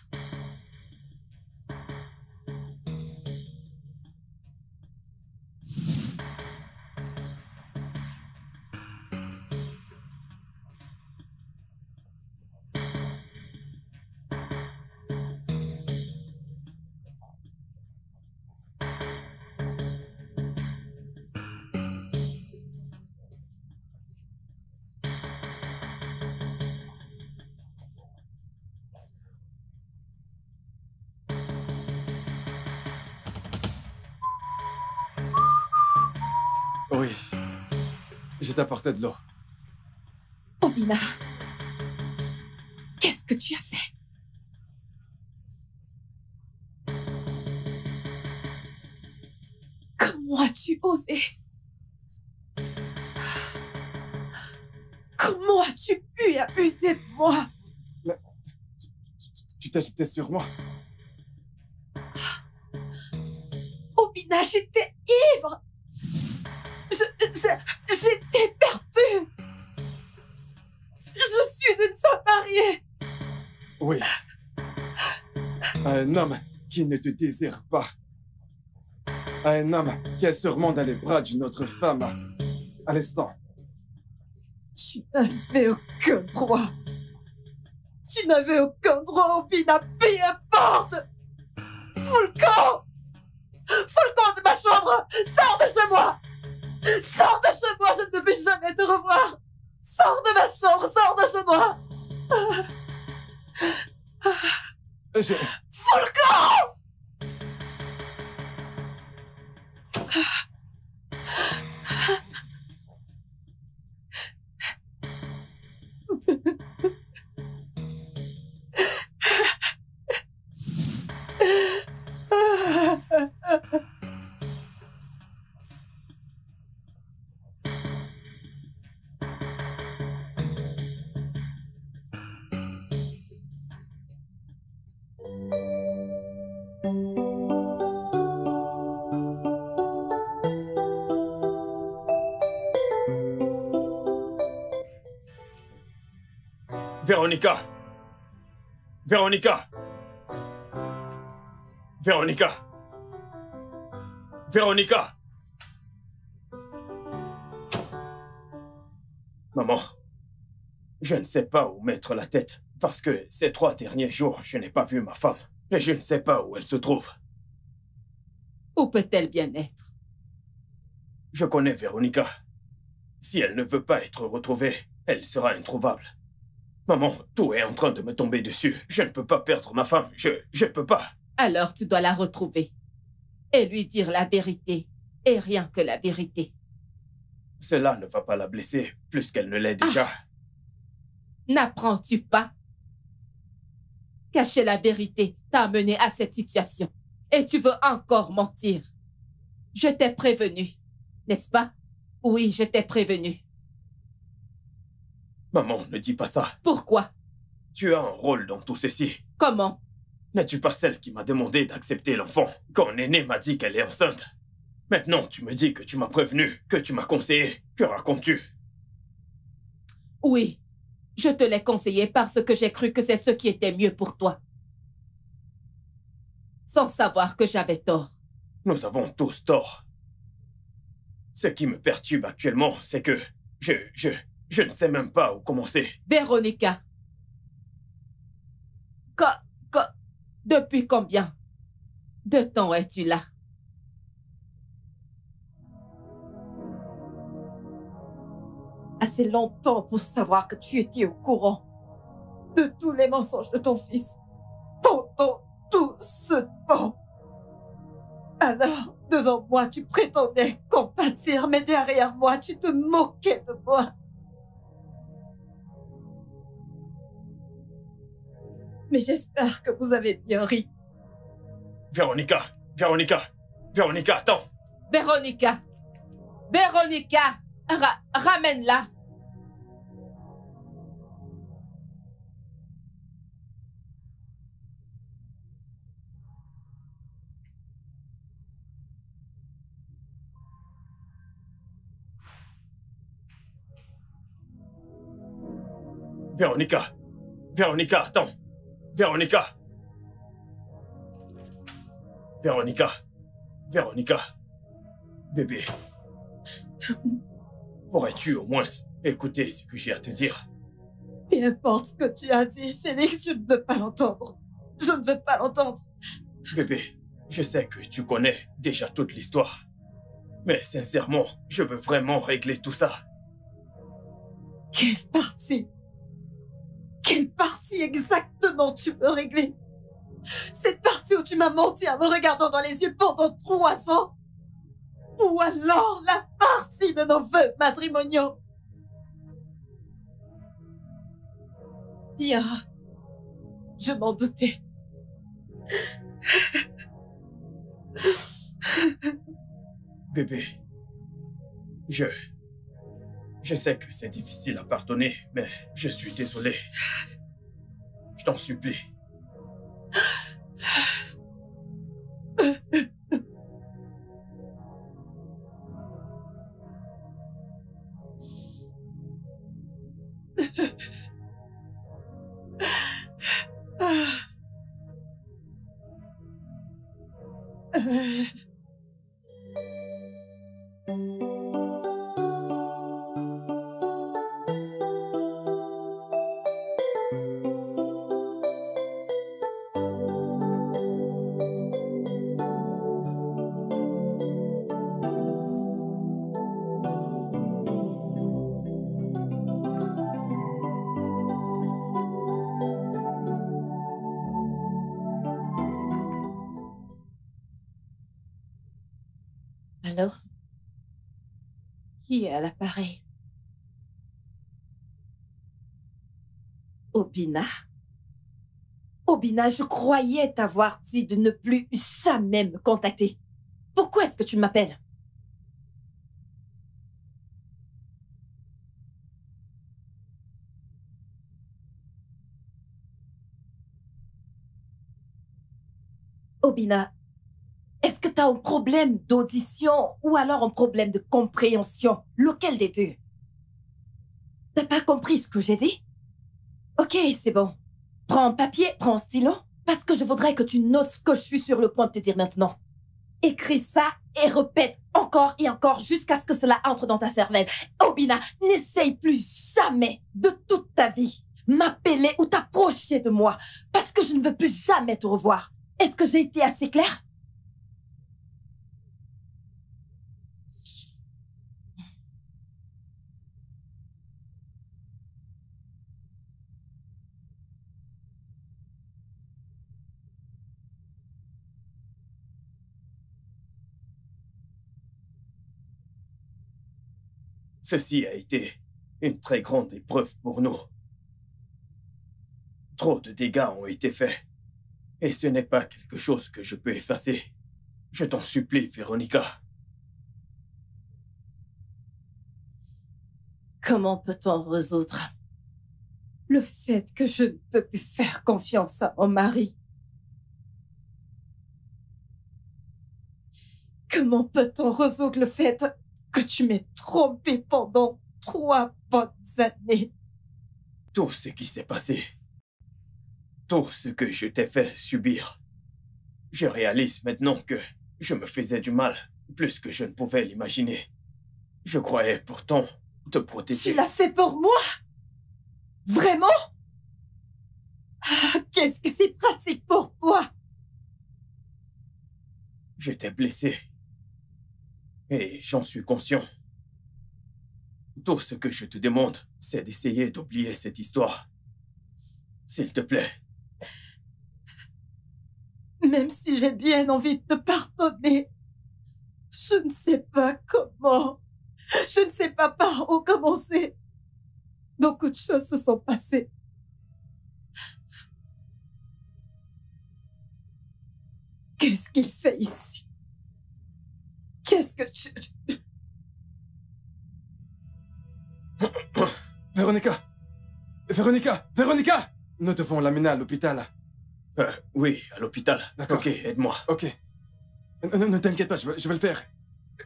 [SPEAKER 8] Oui. Je t'apportais de l'eau.
[SPEAKER 1] Obina, qu'est-ce que tu as fait? Comment as-tu osé? Comment as-tu pu abuser de moi?
[SPEAKER 8] Mais, tu t'es jeté sur moi.
[SPEAKER 1] Obina, j'étais ivre. J'étais perdue. Je suis une femme mariée.
[SPEAKER 8] Oui. Un homme qui ne te désire pas. Un homme qui est sûrement dans les bras d'une autre femme à l'instant.
[SPEAKER 1] Tu n'avais aucun droit. Tu n'avais aucun droit, Obina, peu importe. Fous le camp. Fous le camp de ma chambre. Sors de chez moi. Sors de chez moi, je ne veux plus jamais te revoir. Sors de ma chambre, sors de chez moi. Fous le camp.
[SPEAKER 3] Véronica! Véronica! Véronica! Véronica! Maman, je ne sais pas où mettre la tête, parce que ces 3 derniers jours, je n'ai pas vu ma femme, et je ne sais pas où elle se trouve.
[SPEAKER 4] Où peut-elle bien être?
[SPEAKER 3] Je connais Véronica. Si elle ne veut pas être retrouvée, elle sera introuvable. Maman, tout est en train de me tomber dessus. Je ne peux pas perdre ma femme. Je ne peux pas.
[SPEAKER 4] Alors tu dois la retrouver. Et lui dire la vérité. Et rien que la vérité.
[SPEAKER 3] Cela ne va pas la blesser plus qu'elle ne l'est déjà.
[SPEAKER 4] N'apprends-tu pas? Cacher la vérité t'a amené à cette situation. Et tu veux encore mentir. Je t'ai prévenu, n'est-ce pas? Oui, je t'ai prévenu.
[SPEAKER 3] Maman, ne dis pas ça.
[SPEAKER 4] Pourquoi?
[SPEAKER 3] Tu as un rôle dans tout ceci.
[SPEAKER 4] Comment?
[SPEAKER 3] N'es-tu pas celle qui m'a demandé d'accepter l'enfant quand Néné m'a dit qu'elle est enceinte? Maintenant, tu me dis que tu m'as prévenu, que tu m'as conseillé. Que racontes-tu?
[SPEAKER 4] Oui, je te l'ai conseillé parce que j'ai cru que c'est ce qui était mieux pour toi. Sans savoir que j'avais tort.
[SPEAKER 3] Nous avons tous tort. Ce qui me perturbe actuellement, c'est que je ne sais même pas où commencer.
[SPEAKER 4] Véronica. Depuis combien de temps es-tu là?
[SPEAKER 1] Assez longtemps pour savoir que tu étais au courant de tous les mensonges de ton fils pendant tout ce temps. Alors, devant moi, tu prétendais compatir, mais derrière moi, tu te moquais de moi. Mais j'espère que vous avez bien ri.
[SPEAKER 3] Véronica, attends.
[SPEAKER 4] Véronica! Ramène-la!
[SPEAKER 3] Véronica, attends. Véronica. Bébé. Pourrais-tu au moins écouter ce que j'ai à te dire?
[SPEAKER 1] Peu importe ce que tu as dit, Félix, je ne veux pas l'entendre. Je ne veux pas l'entendre.
[SPEAKER 3] Bébé, je sais que tu connais déjà toute l'histoire. Mais sincèrement, je veux vraiment régler tout ça.
[SPEAKER 1] Quelle partie exactement tu veux régler? Cette partie où tu m'as menti en me regardant dans les yeux pendant 3 ans? Ou alors la partie de nos vœux matrimoniaux? Bien, je m'en doutais.
[SPEAKER 3] Bébé, je sais que c'est difficile à pardonner, mais je suis désolé. Je t'en supplie.
[SPEAKER 1] Alors, qui est à l'appareil? Obina? Obina, je croyais t'avoir dit de ne plus jamais me contacter. Pourquoi est-ce que tu m'appelles? Obina, est-ce que tu as un problème d'audition ou alors un problème de compréhension? Lequel des deux? T'as pas compris ce que j'ai dit? Ok, c'est bon. Prends un papier, prends un stylo, parce que je voudrais que tu notes ce que je suis sur le point de te dire maintenant. Écris ça et répète encore et encore jusqu'à ce que cela entre dans ta cervelle. Obina, n'essaye plus jamais de toute ta vie m'appeler ou t'approcher de moi, parce que je ne veux plus jamais te revoir. Est-ce que j'ai été assez claire?
[SPEAKER 3] Ceci a été une très grande épreuve pour nous. Trop de dégâts ont été faits. Et ce n'est pas quelque chose que je peux effacer. Je t'en supplie, Véronica.
[SPEAKER 1] Comment peut-on résoudre le fait que je ne peux plus faire confiance à mon mari? Comment peut-on résoudre le fait que tu m'aies trompé pendant 3 bonnes années?
[SPEAKER 3] Tout ce qui s'est passé, tout ce que je t'ai fait subir, je réalise maintenant que je me faisais du mal plus que je ne pouvais l'imaginer. Je croyais pourtant te protéger.
[SPEAKER 1] Tu l'as fait pour moi? Vraiment? Ah, qu'est-ce que c'est pratique pour toi?
[SPEAKER 3] Je t'ai blessé. Et j'en suis conscient. Tout ce que je te demande, c'est d'essayer d'oublier cette histoire. S'il te plaît.
[SPEAKER 1] Même si j'ai bien envie de te pardonner, je ne sais pas comment. Je ne sais pas par où commencer. Beaucoup de choses se sont passées. Qu'est-ce qu'il fait ici? Qu'est-ce que tu...
[SPEAKER 8] Véronica! Véronica! Véronica! Nous devons l'amener à l'hôpital.
[SPEAKER 3] Oui, à l'hôpital.
[SPEAKER 8] D'accord.
[SPEAKER 3] Ok, aide-moi.
[SPEAKER 8] Ok. Ne t'inquiète pas, je vais le faire.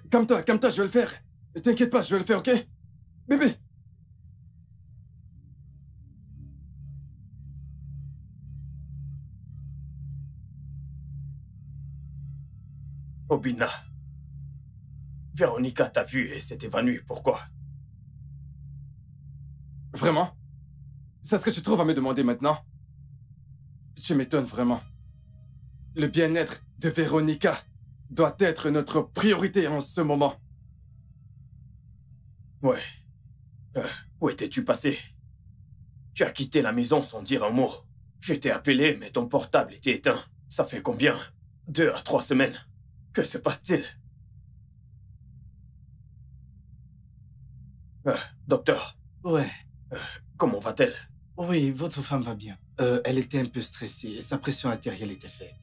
[SPEAKER 8] Calme-toi, je vais le faire. Ne t'inquiète pas, je vais le faire, ok? Bébé!
[SPEAKER 3] Obina. Véronica t'a vu et s'est évanouie. Pourquoi?
[SPEAKER 8] Vraiment? C'est ce que tu trouves à me demander maintenant? Tu m'étonnes vraiment. Le bien-être de Véronica doit être notre priorité en ce moment.
[SPEAKER 3] Ouais. Où étais-tu passé? Tu as quitté la maison sans dire un mot. Je t'ai appelé, mais ton portable était éteint. Ça fait combien? 2 à 3 semaines. Que se passe-t-il? Docteur.
[SPEAKER 6] Ouais.
[SPEAKER 3] Comment va-t-elle?
[SPEAKER 6] Oui, votre femme va bien. Elle était un peu stressée et sa pression artérielle était faible.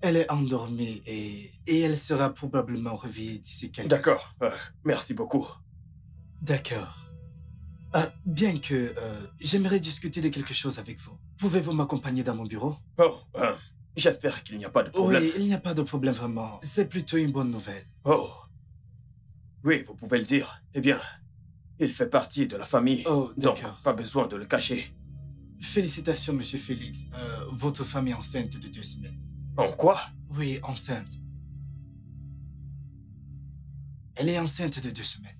[SPEAKER 6] Elle est endormie et elle sera probablement réveillée d'ici quelques heures.
[SPEAKER 3] D'accord. Merci beaucoup.
[SPEAKER 6] D'accord. Bien que j'aimerais discuter de quelque chose avec vous. Pouvez-vous m'accompagner dans mon bureau?
[SPEAKER 3] Oh, j'espère qu'il n'y a pas de problème.
[SPEAKER 6] Oui, il n'y a pas de problème vraiment. C'est plutôt une bonne nouvelle.
[SPEAKER 3] Oh. Oui, vous pouvez le dire. Eh bien, il fait partie de la famille.
[SPEAKER 6] Oh,
[SPEAKER 3] donc
[SPEAKER 6] d'accord.
[SPEAKER 3] pas besoin de le cacher.
[SPEAKER 6] Félicitations, Monsieur Félix. Votre femme est enceinte de 2 semaines.
[SPEAKER 3] En quoi?
[SPEAKER 6] Oui, enceinte. Elle est enceinte de 2 semaines.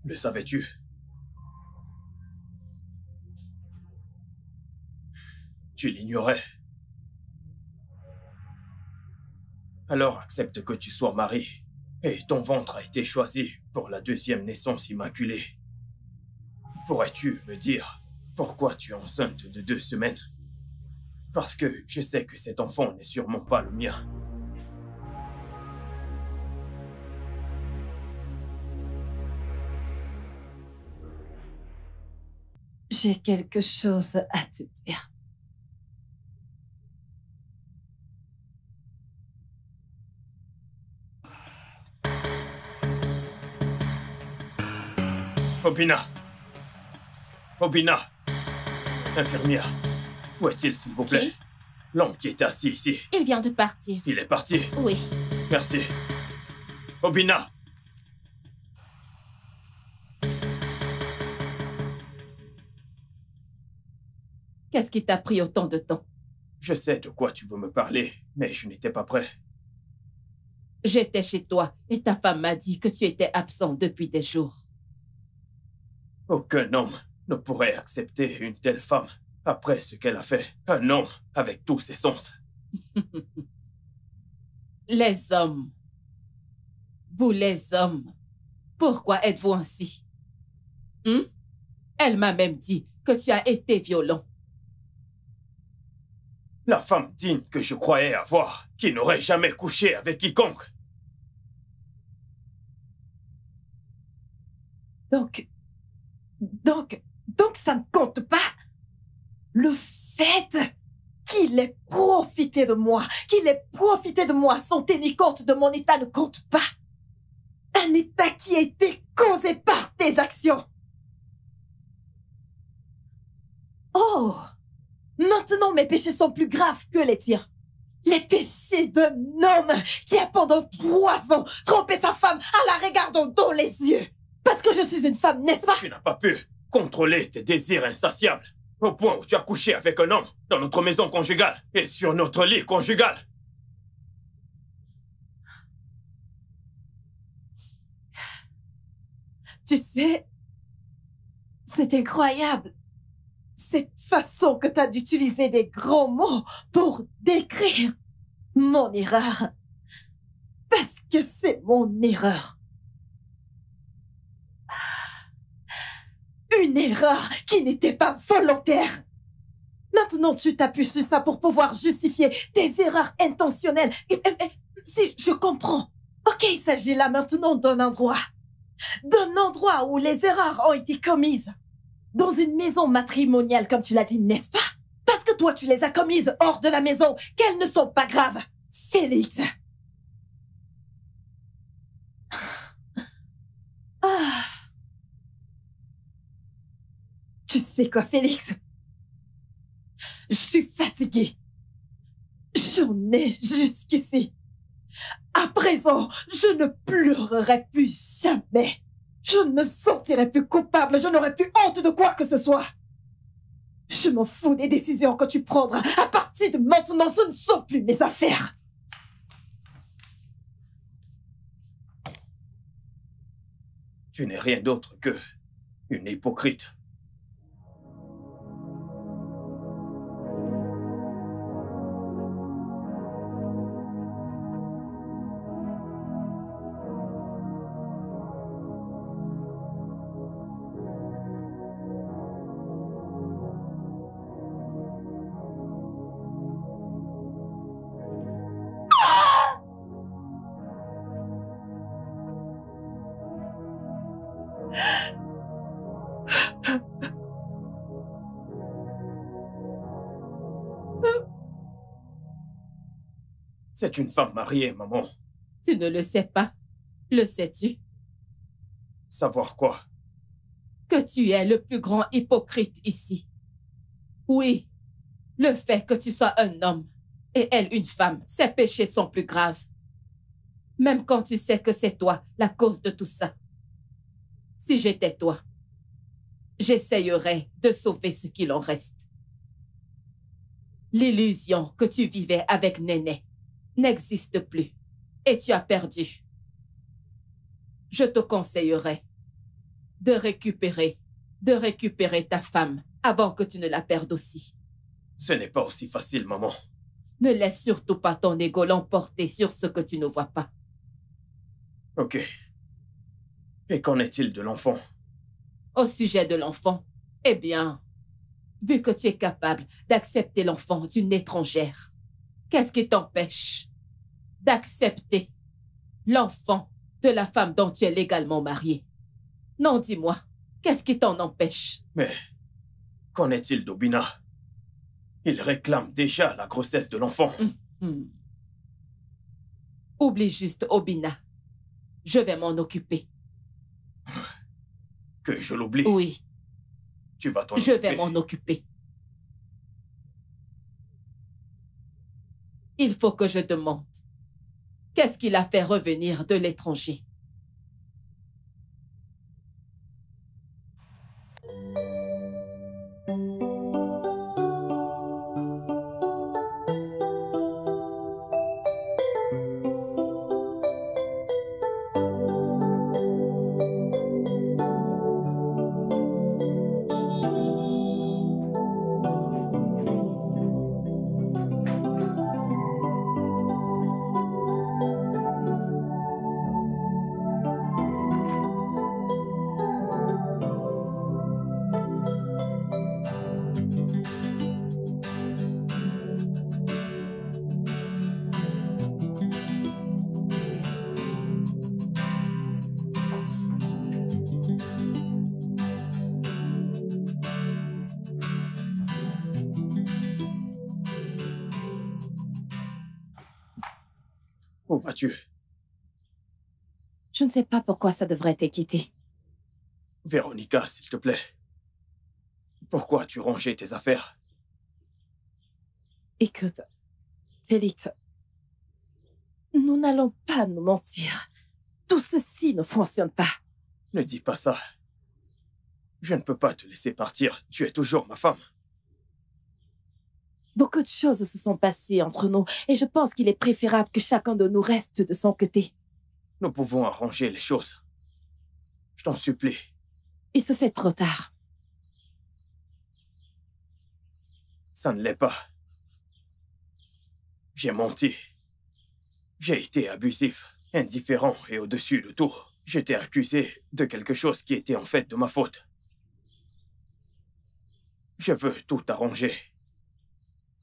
[SPEAKER 3] Le savais-tu? Tu l'ignorais. Alors accepte que tu sois marié. Et ton ventre a été choisi pour la 2e naissance immaculée. Pourrais-tu me dire pourquoi tu es enceinte de 2 semaines? Parce que je sais que cet enfant n'est sûrement pas le mien.
[SPEAKER 1] J'ai quelque chose à te dire.
[SPEAKER 3] Obina! Obina! Infirmière, où est-il, s'il vous plaît?
[SPEAKER 4] Qui?
[SPEAKER 3] L'homme qui était assis ici.
[SPEAKER 4] Il vient de partir.
[SPEAKER 3] Il est parti?
[SPEAKER 4] Oui.
[SPEAKER 3] Merci. Obina!
[SPEAKER 4] Qu'est-ce qui t'a pris autant de temps?
[SPEAKER 3] Je sais de quoi tu veux me parler, mais je n'étais pas prêt.
[SPEAKER 4] J'étais chez toi et ta femme m'a dit que tu étais absent depuis des jours.
[SPEAKER 3] Aucun homme ne pourrait accepter une telle femme après ce qu'elle a fait. Un homme avec tous ses sens.
[SPEAKER 4] Les hommes. Vous les hommes. Pourquoi êtes-vous ainsi? Elle m'a même dit que tu as été violent.
[SPEAKER 3] La femme digne que je croyais avoir, qui n'aurait jamais couché avec quiconque.
[SPEAKER 1] Donc ça ne compte pas. Le fait qu'il ait profité de moi, sans tenir compte de mon état ne compte pas. Un état qui a été causé par tes actions. Oh! Maintenant, mes péchés sont plus graves que les tiens. Les péchés d'un homme qui a pendant 3 ans trompé sa femme en la regardant dans les yeux. Parce que je suis une femme, n'est-ce pas?
[SPEAKER 3] Tu n'as pas pu. contrôler tes désirs insatiables, au point où tu as couché avec un homme dans notre maison conjugale et sur notre lit conjugal.
[SPEAKER 1] Tu sais, c'est incroyable. Cette façon que tu as d'utiliser des grands mots pour décrire mon erreur. Parce que c'est mon erreur. Une erreur qui n'était pas volontaire. Maintenant, tu t'appuies sur ça pour pouvoir justifier tes erreurs intentionnelles. Si, je comprends. Ok, il s'agit là maintenant d'un endroit où les erreurs ont été commises. Dans une maison matrimoniale, comme tu l'as dit, n'est-ce pas? Parce que toi, tu les as commises hors de la maison, qu'elles ne sont pas graves. Félix. Ah. Tu sais quoi, Félix? Je suis fatiguée. J'en ai jusqu'ici. À présent, je ne pleurerai plus jamais. Je ne me sentirai plus coupable. Je n'aurai plus honte de quoi que ce soit. Je m'en fous des décisions que tu prendras. À partir de maintenant, ce ne sont plus mes affaires.
[SPEAKER 3] Tu n'es rien d'autre que une hypocrite. C'est une femme mariée, maman.
[SPEAKER 4] Tu ne le sais pas. Le sais-tu?
[SPEAKER 3] Savoir quoi?
[SPEAKER 4] Que tu es le plus grand hypocrite ici. Oui, le fait que tu sois un homme et elle une femme, ces péchés sont plus graves. Même quand tu sais que c'est toi la cause de tout ça. Si j'étais toi, j'essayerais de sauver ce qu'il en reste. L'illusion que tu vivais avec Néné n'existe plus et tu as perdu. Je te conseillerais de récupérer ta femme avant que tu ne la perdes aussi.
[SPEAKER 3] Ce n'est pas aussi facile, maman.
[SPEAKER 4] Ne laisse surtout pas ton ego l'emporter sur ce que tu ne vois pas.
[SPEAKER 3] Ok. Et qu'en est-il de l'enfant?
[SPEAKER 4] Au sujet de l'enfant, eh bien, vu que tu es capable d'accepter l'enfant d'une étrangère, qu'est-ce qui t'empêche d'accepter l'enfant de la femme dont tu es légalement marié? Non, dis-moi, qu'est-ce qui t'en empêche?
[SPEAKER 3] Mais qu'en est-il d'Obina? Il réclame déjà la grossesse de l'enfant.
[SPEAKER 4] Oublie juste Obina. Je vais m'en occuper.
[SPEAKER 3] Que je l'oublie?
[SPEAKER 4] Oui.
[SPEAKER 3] Tu vas t'en
[SPEAKER 4] occuper? Je vais m'en occuper. Il faut que je demande. Qu'est-ce qui l'a fait revenir de l'étranger?
[SPEAKER 3] Où vas-tu?
[SPEAKER 1] Je ne sais pas pourquoi ça devrait t'inquiéter.
[SPEAKER 3] Véronica, s'il te plaît. Pourquoi as-tu rangé tes affaires?
[SPEAKER 1] Écoute, Félix, nous n'allons pas nous mentir. Tout ceci ne fonctionne pas.
[SPEAKER 3] Ne dis pas ça. Je ne peux pas te laisser partir. Tu es toujours ma femme.
[SPEAKER 1] Beaucoup de choses se sont passées entre nous et je pense qu'il est préférable que chacun de nous reste de son côté.
[SPEAKER 3] Nous pouvons arranger les choses. Je t'en supplie.
[SPEAKER 1] Il se fait trop tard.
[SPEAKER 3] Ça ne l'est pas. J'ai menti. J'ai été abusif, indifférent et au-dessus de tout. J'étais accusé de quelque chose qui était en fait de ma faute. Je veux tout arranger.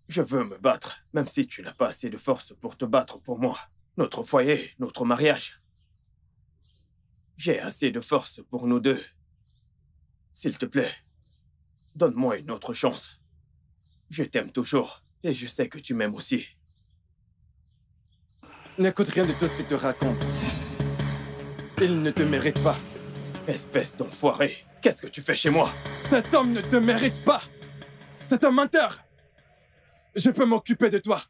[SPEAKER 3] Je veux me battre, même si tu n'as pas assez de force pour te battre pour moi. Notre foyer, notre mariage. J'ai assez de force pour nous deux. S'il te plaît, donne-moi une autre chance. Je t'aime toujours et je sais que tu m'aimes aussi.
[SPEAKER 8] N'écoute rien de tout ce qu'il te raconte. Il ne te mérite pas.
[SPEAKER 3] Espèce d'enfoiré, qu'est-ce que tu fais chez moi?
[SPEAKER 8] Cet homme ne te mérite pas. C'est un menteur. Je peux m'occuper de toi.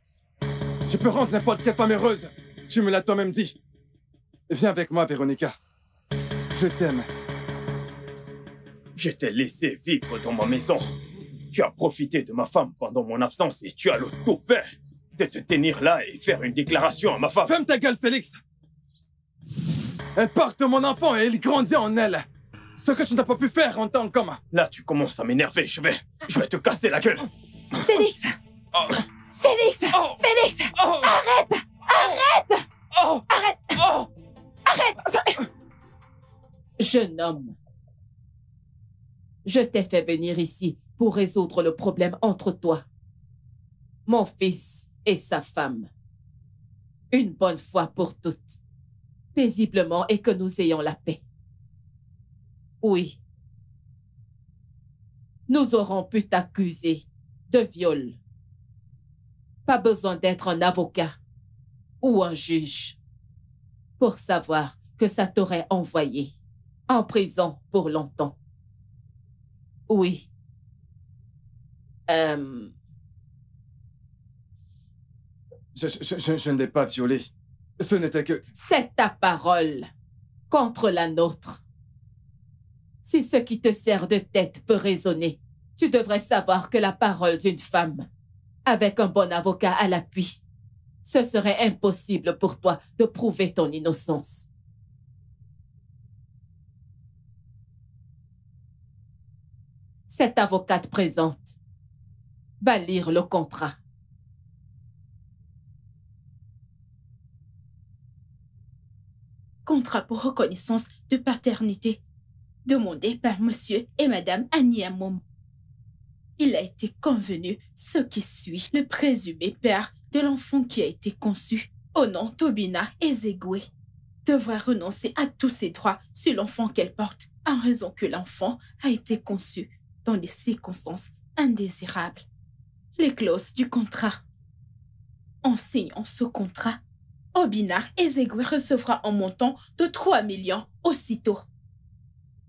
[SPEAKER 8] Je peux rendre n'importe quelle femme heureuse. Tu me l'as toi-même dit. Viens avec moi, Véronica. Je t'aime.
[SPEAKER 3] Je t'ai laissé vivre dans ma maison. Tu as profité de ma femme pendant mon absence et tu as le toupet de te tenir là et faire une déclaration à ma femme.
[SPEAKER 8] Ferme ta gueule, Félix. Elle porte mon enfant et il grandit en elle. Ce que tu n'as pas pu faire en tant qu'homme.
[SPEAKER 3] Là, tu commences à m'énerver. Je vais te casser la gueule.
[SPEAKER 1] Félix!
[SPEAKER 3] Oh.
[SPEAKER 1] Félix!
[SPEAKER 3] Oh.
[SPEAKER 1] Félix!
[SPEAKER 3] Oh.
[SPEAKER 1] Arrête! Arrête!
[SPEAKER 3] Oh.
[SPEAKER 1] Arrête!
[SPEAKER 3] Oh.
[SPEAKER 1] Arrête!
[SPEAKER 4] Jeune homme, je t'ai fait venir ici pour résoudre le problème entre toi, mon fils et sa femme. Une bonne fois pour toutes, paisiblement et que nous ayons la paix. Oui, nous aurons pu t'accuser de viol. Pas besoin d'être un avocat ou un juge pour savoir que ça t'aurait envoyé en prison pour longtemps. Oui.
[SPEAKER 8] Je ne l'ai pas violé. Ce n'était que...
[SPEAKER 4] C'est ta parole contre la nôtre. Si ce qui te sert de tête peut raisonner, tu devrais savoir que la parole d'une femme, avec un bon avocat à l'appui, ce serait impossible pour toi de prouver ton innocence. Cette avocate présente va lire le contrat.
[SPEAKER 9] Contrat pour reconnaissance de paternité demandé par monsieur et madame Anyamoum. Il a été convenu ce qui suit le présumé père de l'enfant qui a été conçu au nom d'Obina Ezegwe devra renoncer à tous ses droits sur l'enfant qu'elle porte en raison que l'enfant a été conçu dans des circonstances indésirables. Les clauses du contrat. En signant ce contrat, Obina Ezegwe recevra un montant de 3 millions aussitôt.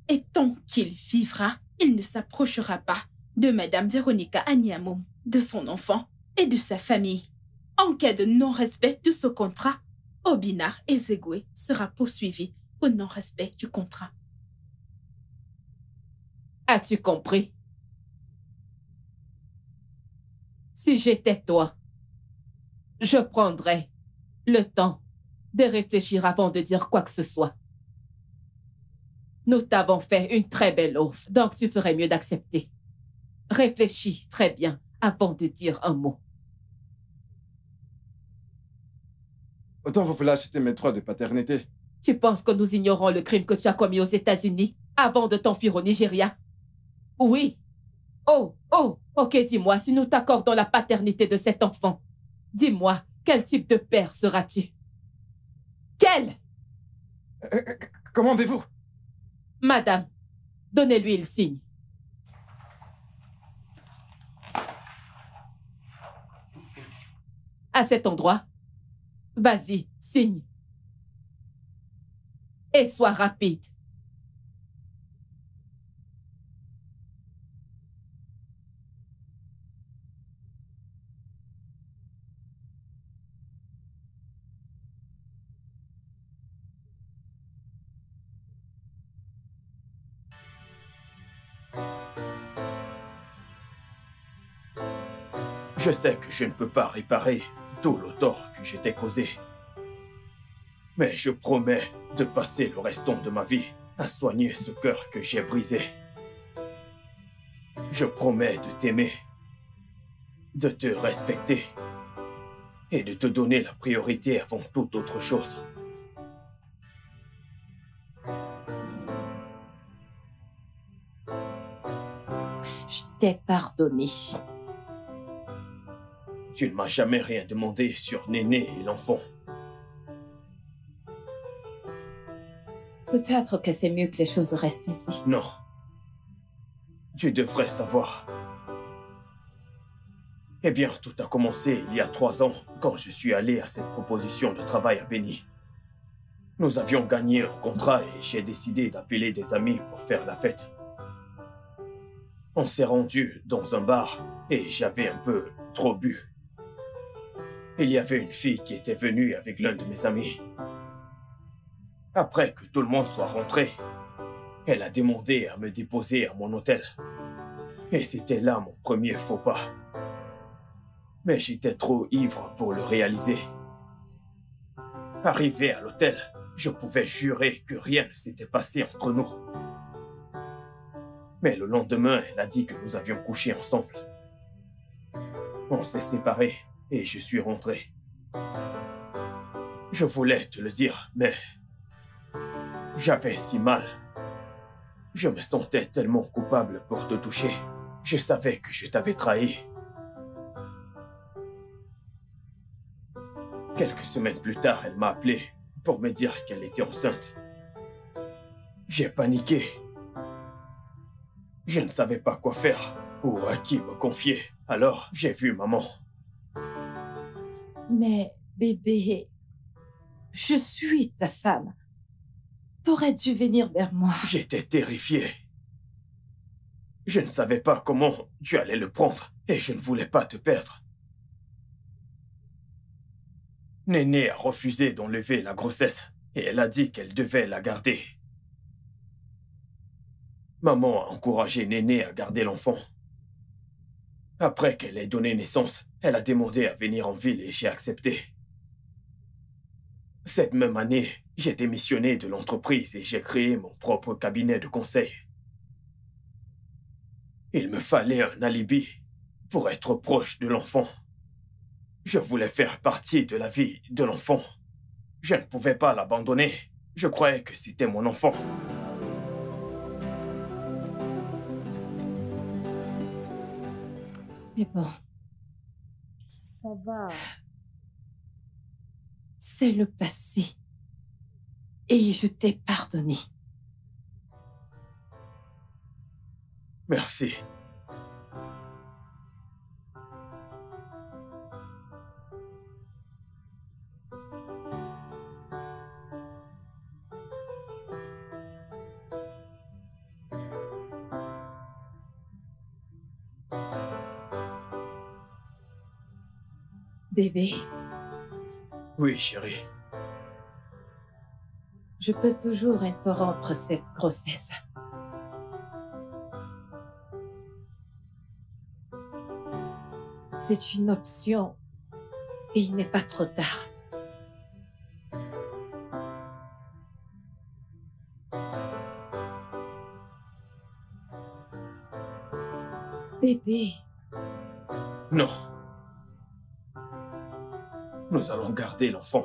[SPEAKER 9] Et tant qu'il vivra, il ne s'approchera pas de Madame Véronica Anyamoum, de son enfant et de sa famille. En cas de non-respect de ce contrat, Obina Ezegwe sera poursuivi pour non-respect du contrat.
[SPEAKER 4] As-tu compris? Si j'étais toi, je prendrais le temps de réfléchir avant de dire quoi que ce soit. Nous t'avons fait une très belle offre, donc tu ferais mieux d'accepter. Réfléchis très bien avant de dire un mot.
[SPEAKER 8] Autant vous voulez acheter mes droits de paternité.
[SPEAKER 4] Tu penses que nous ignorons le crime que tu as commis aux États-Unis avant de t'enfuir au Nigeria? Oui. Oh, ok, dis-moi, si nous t'accordons la paternité de cet enfant, dis-moi, quel type de père seras-tu? Quel?
[SPEAKER 8] Commandez-vous?
[SPEAKER 4] Madame, donnez-lui le signe. À cet endroit, vas-y, signe. Et sois rapide.
[SPEAKER 3] Je sais que je ne peux pas réparer tout le tort que je t'ai causé. Mais je promets de passer le restant de ma vie à soigner ce cœur que j'ai brisé. Je promets de t'aimer, de te respecter et de te donner la priorité avant toute autre chose.
[SPEAKER 1] Je t'ai pardonné.
[SPEAKER 3] Tu ne m'as jamais rien demandé sur Néné et l'enfant.
[SPEAKER 1] Peut-être que c'est mieux que les choses restent ici.
[SPEAKER 3] Non. Tu devrais savoir. Eh bien, tout a commencé il y a 3 ans, quand je suis allé à cette proposition de travail à Beni. Nous avions gagné un contrat et j'ai décidé d'appeler des amis pour faire la fête. On s'est rendu dans un bar et j'avais un peu trop bu. Il y avait une fille qui était venue avec l'un de mes amis. Après que tout le monde soit rentré, elle a demandé à me déposer à mon hôtel. Et c'était là mon premier faux pas. Mais j'étais trop ivre pour le réaliser. Arrivé à l'hôtel, je pouvais jurer que rien ne s'était passé entre nous. Mais le lendemain, elle a dit que nous avions couché ensemble. On s'est séparés et je suis rentré. Je voulais te le dire, mais j'avais si mal. Je me sentais tellement coupable pour te toucher. Je savais que je t'avais trahi. Quelques semaines plus tard, elle m'a appelé pour me dire qu'elle était enceinte. J'ai paniqué. Je ne savais pas quoi faire ou à qui me confier. Alors, j'ai vu maman.
[SPEAKER 1] Mais, bébé, je suis ta femme. T'aurais dû venir vers moi.
[SPEAKER 3] J'étais terrifié. Je ne savais pas comment tu allais le prendre et je ne voulais pas te perdre. Néné a refusé d'enlever la grossesse et elle a dit qu'elle devait la garder. Maman a encouragé Néné à garder l'enfant. Après qu'elle ait donné naissance, elle a demandé à venir en ville et j'ai accepté. Cette même année, j'ai démissionné de l'entreprise et j'ai créé mon propre cabinet de conseil. Il me fallait un alibi pour être proche de l'enfant. Je voulais faire partie de la vie de l'enfant. Je ne pouvais pas l'abandonner. Je croyais que c'était mon enfant.
[SPEAKER 1] C'est bon.
[SPEAKER 5] Ça va.
[SPEAKER 1] C'est le passé. Et je t'ai pardonné.
[SPEAKER 3] Merci.
[SPEAKER 1] Bébé,
[SPEAKER 3] Oui, chérie.
[SPEAKER 1] je peux toujours interrompre cette grossesse. C'est une option et il n'est pas trop tard. Bébé,
[SPEAKER 3] Non. Nous allons garder l'enfant.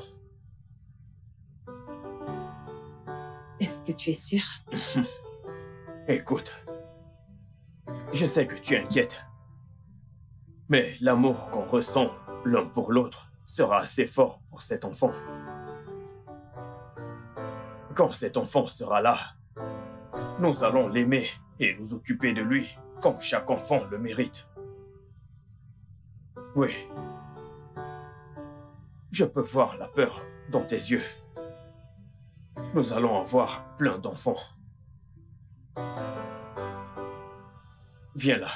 [SPEAKER 1] est-ce que tu es sûr?
[SPEAKER 3] Écoute, je sais que tu es inquiète. Mais l'amour qu'on ressent l'un pour l'autre sera assez fort pour cet enfant. Quand cet enfant sera là, nous allons l'aimer et nous occuper de lui comme chaque enfant le mérite. Oui. Je peux voir la peur dans tes yeux. Nous allons avoir plein d'enfants. Viens là.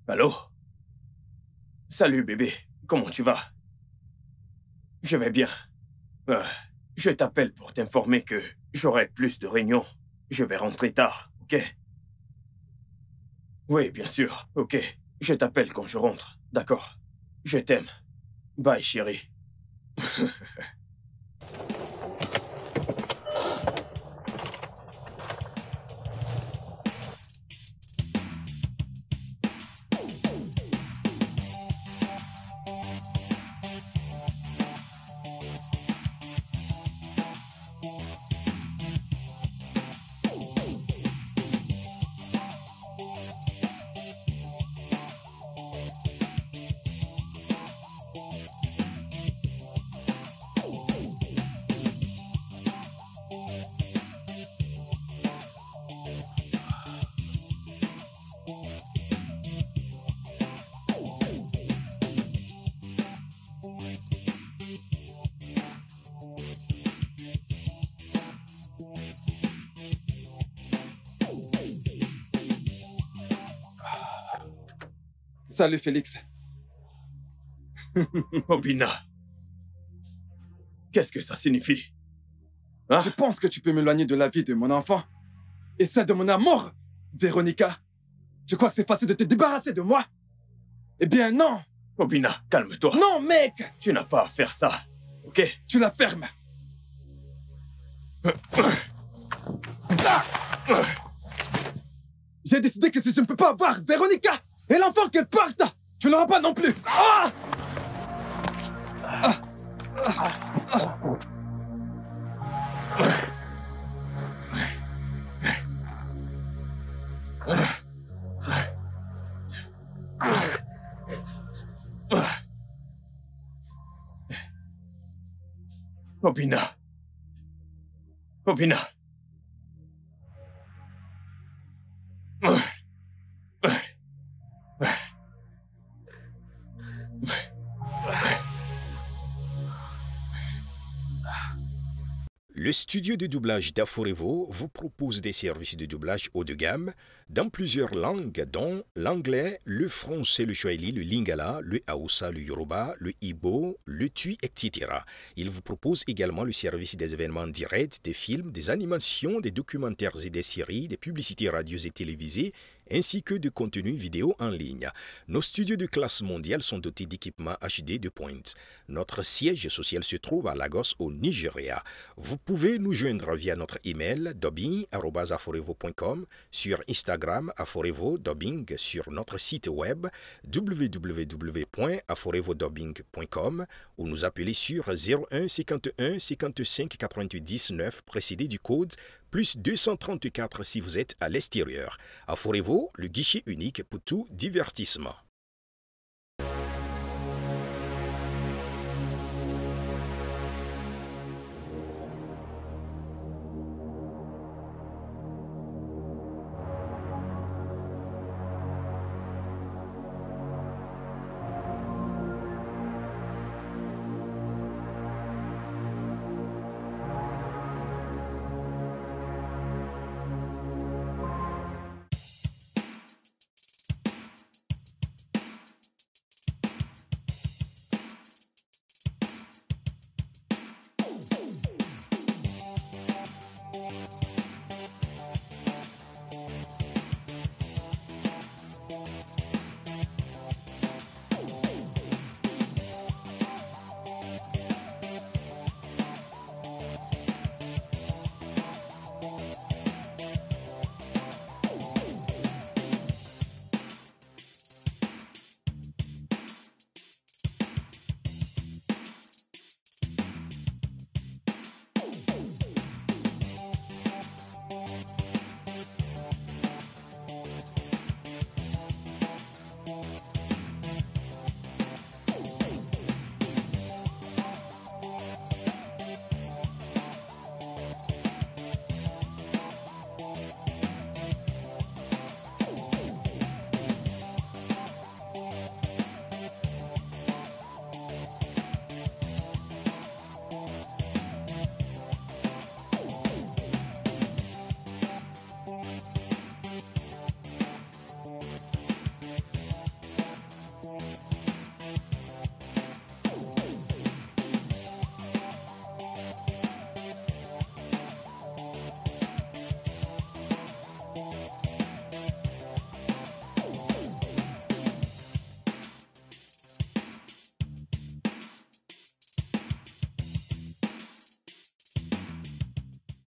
[SPEAKER 3] Allô? Salut bébé, comment tu vas? Je vais bien. Je t'appelle pour t'informer que j'aurai plus de réunions. Je vais rentrer tard, ok? Oui, bien sûr, ok. Je t'appelle quand je rentre, d'accord? Je t'aime. Bye, chérie.
[SPEAKER 8] Salut Félix.
[SPEAKER 3] Obina. Qu'est-ce que ça signifie? Hein?
[SPEAKER 8] Je pense que tu peux m'éloigner de la vie de mon enfant et celle de mon amour, Véronica. Je crois que c'est facile de te débarrasser de moi. Eh bien non.
[SPEAKER 3] Obina, calme-toi.
[SPEAKER 8] Non, mec.
[SPEAKER 3] Tu n'as pas à faire ça, ok?
[SPEAKER 8] Tu la fermes. J'ai décidé que si je ne peux pas avoir Véronica et l'enfant qu'elle porte, tu l'auras pas non plus. Ah!
[SPEAKER 3] Obina. Obina.
[SPEAKER 11] Le studio de doublage d'Aforevo vous propose des services de doublage haut de gamme dans plusieurs langues, dont l'anglais, le français, le swahili, le lingala, le haoussa, le yoruba, le igbo, le tui, etc. Il vous propose également le service des événements directs, des films, des animations, des documentaires et des séries, des publicités radios et télévisées, ainsi que de contenus vidéo en ligne. Nos studios de classe mondiale sont dotés d'équipements HD de pointe. Notre siège social se trouve à Lagos, au Nigeria. Vous pouvez nous joindre via notre email dubbing@aforevo.com, sur Instagram Aforevo Dubbing, sur notre site web www.aforevodubbing.com ou nous appeler sur 01 51 55 99 précédé du code plus 234 si vous êtes à l'extérieur. Aforevo, le guichet unique pour tout divertissement.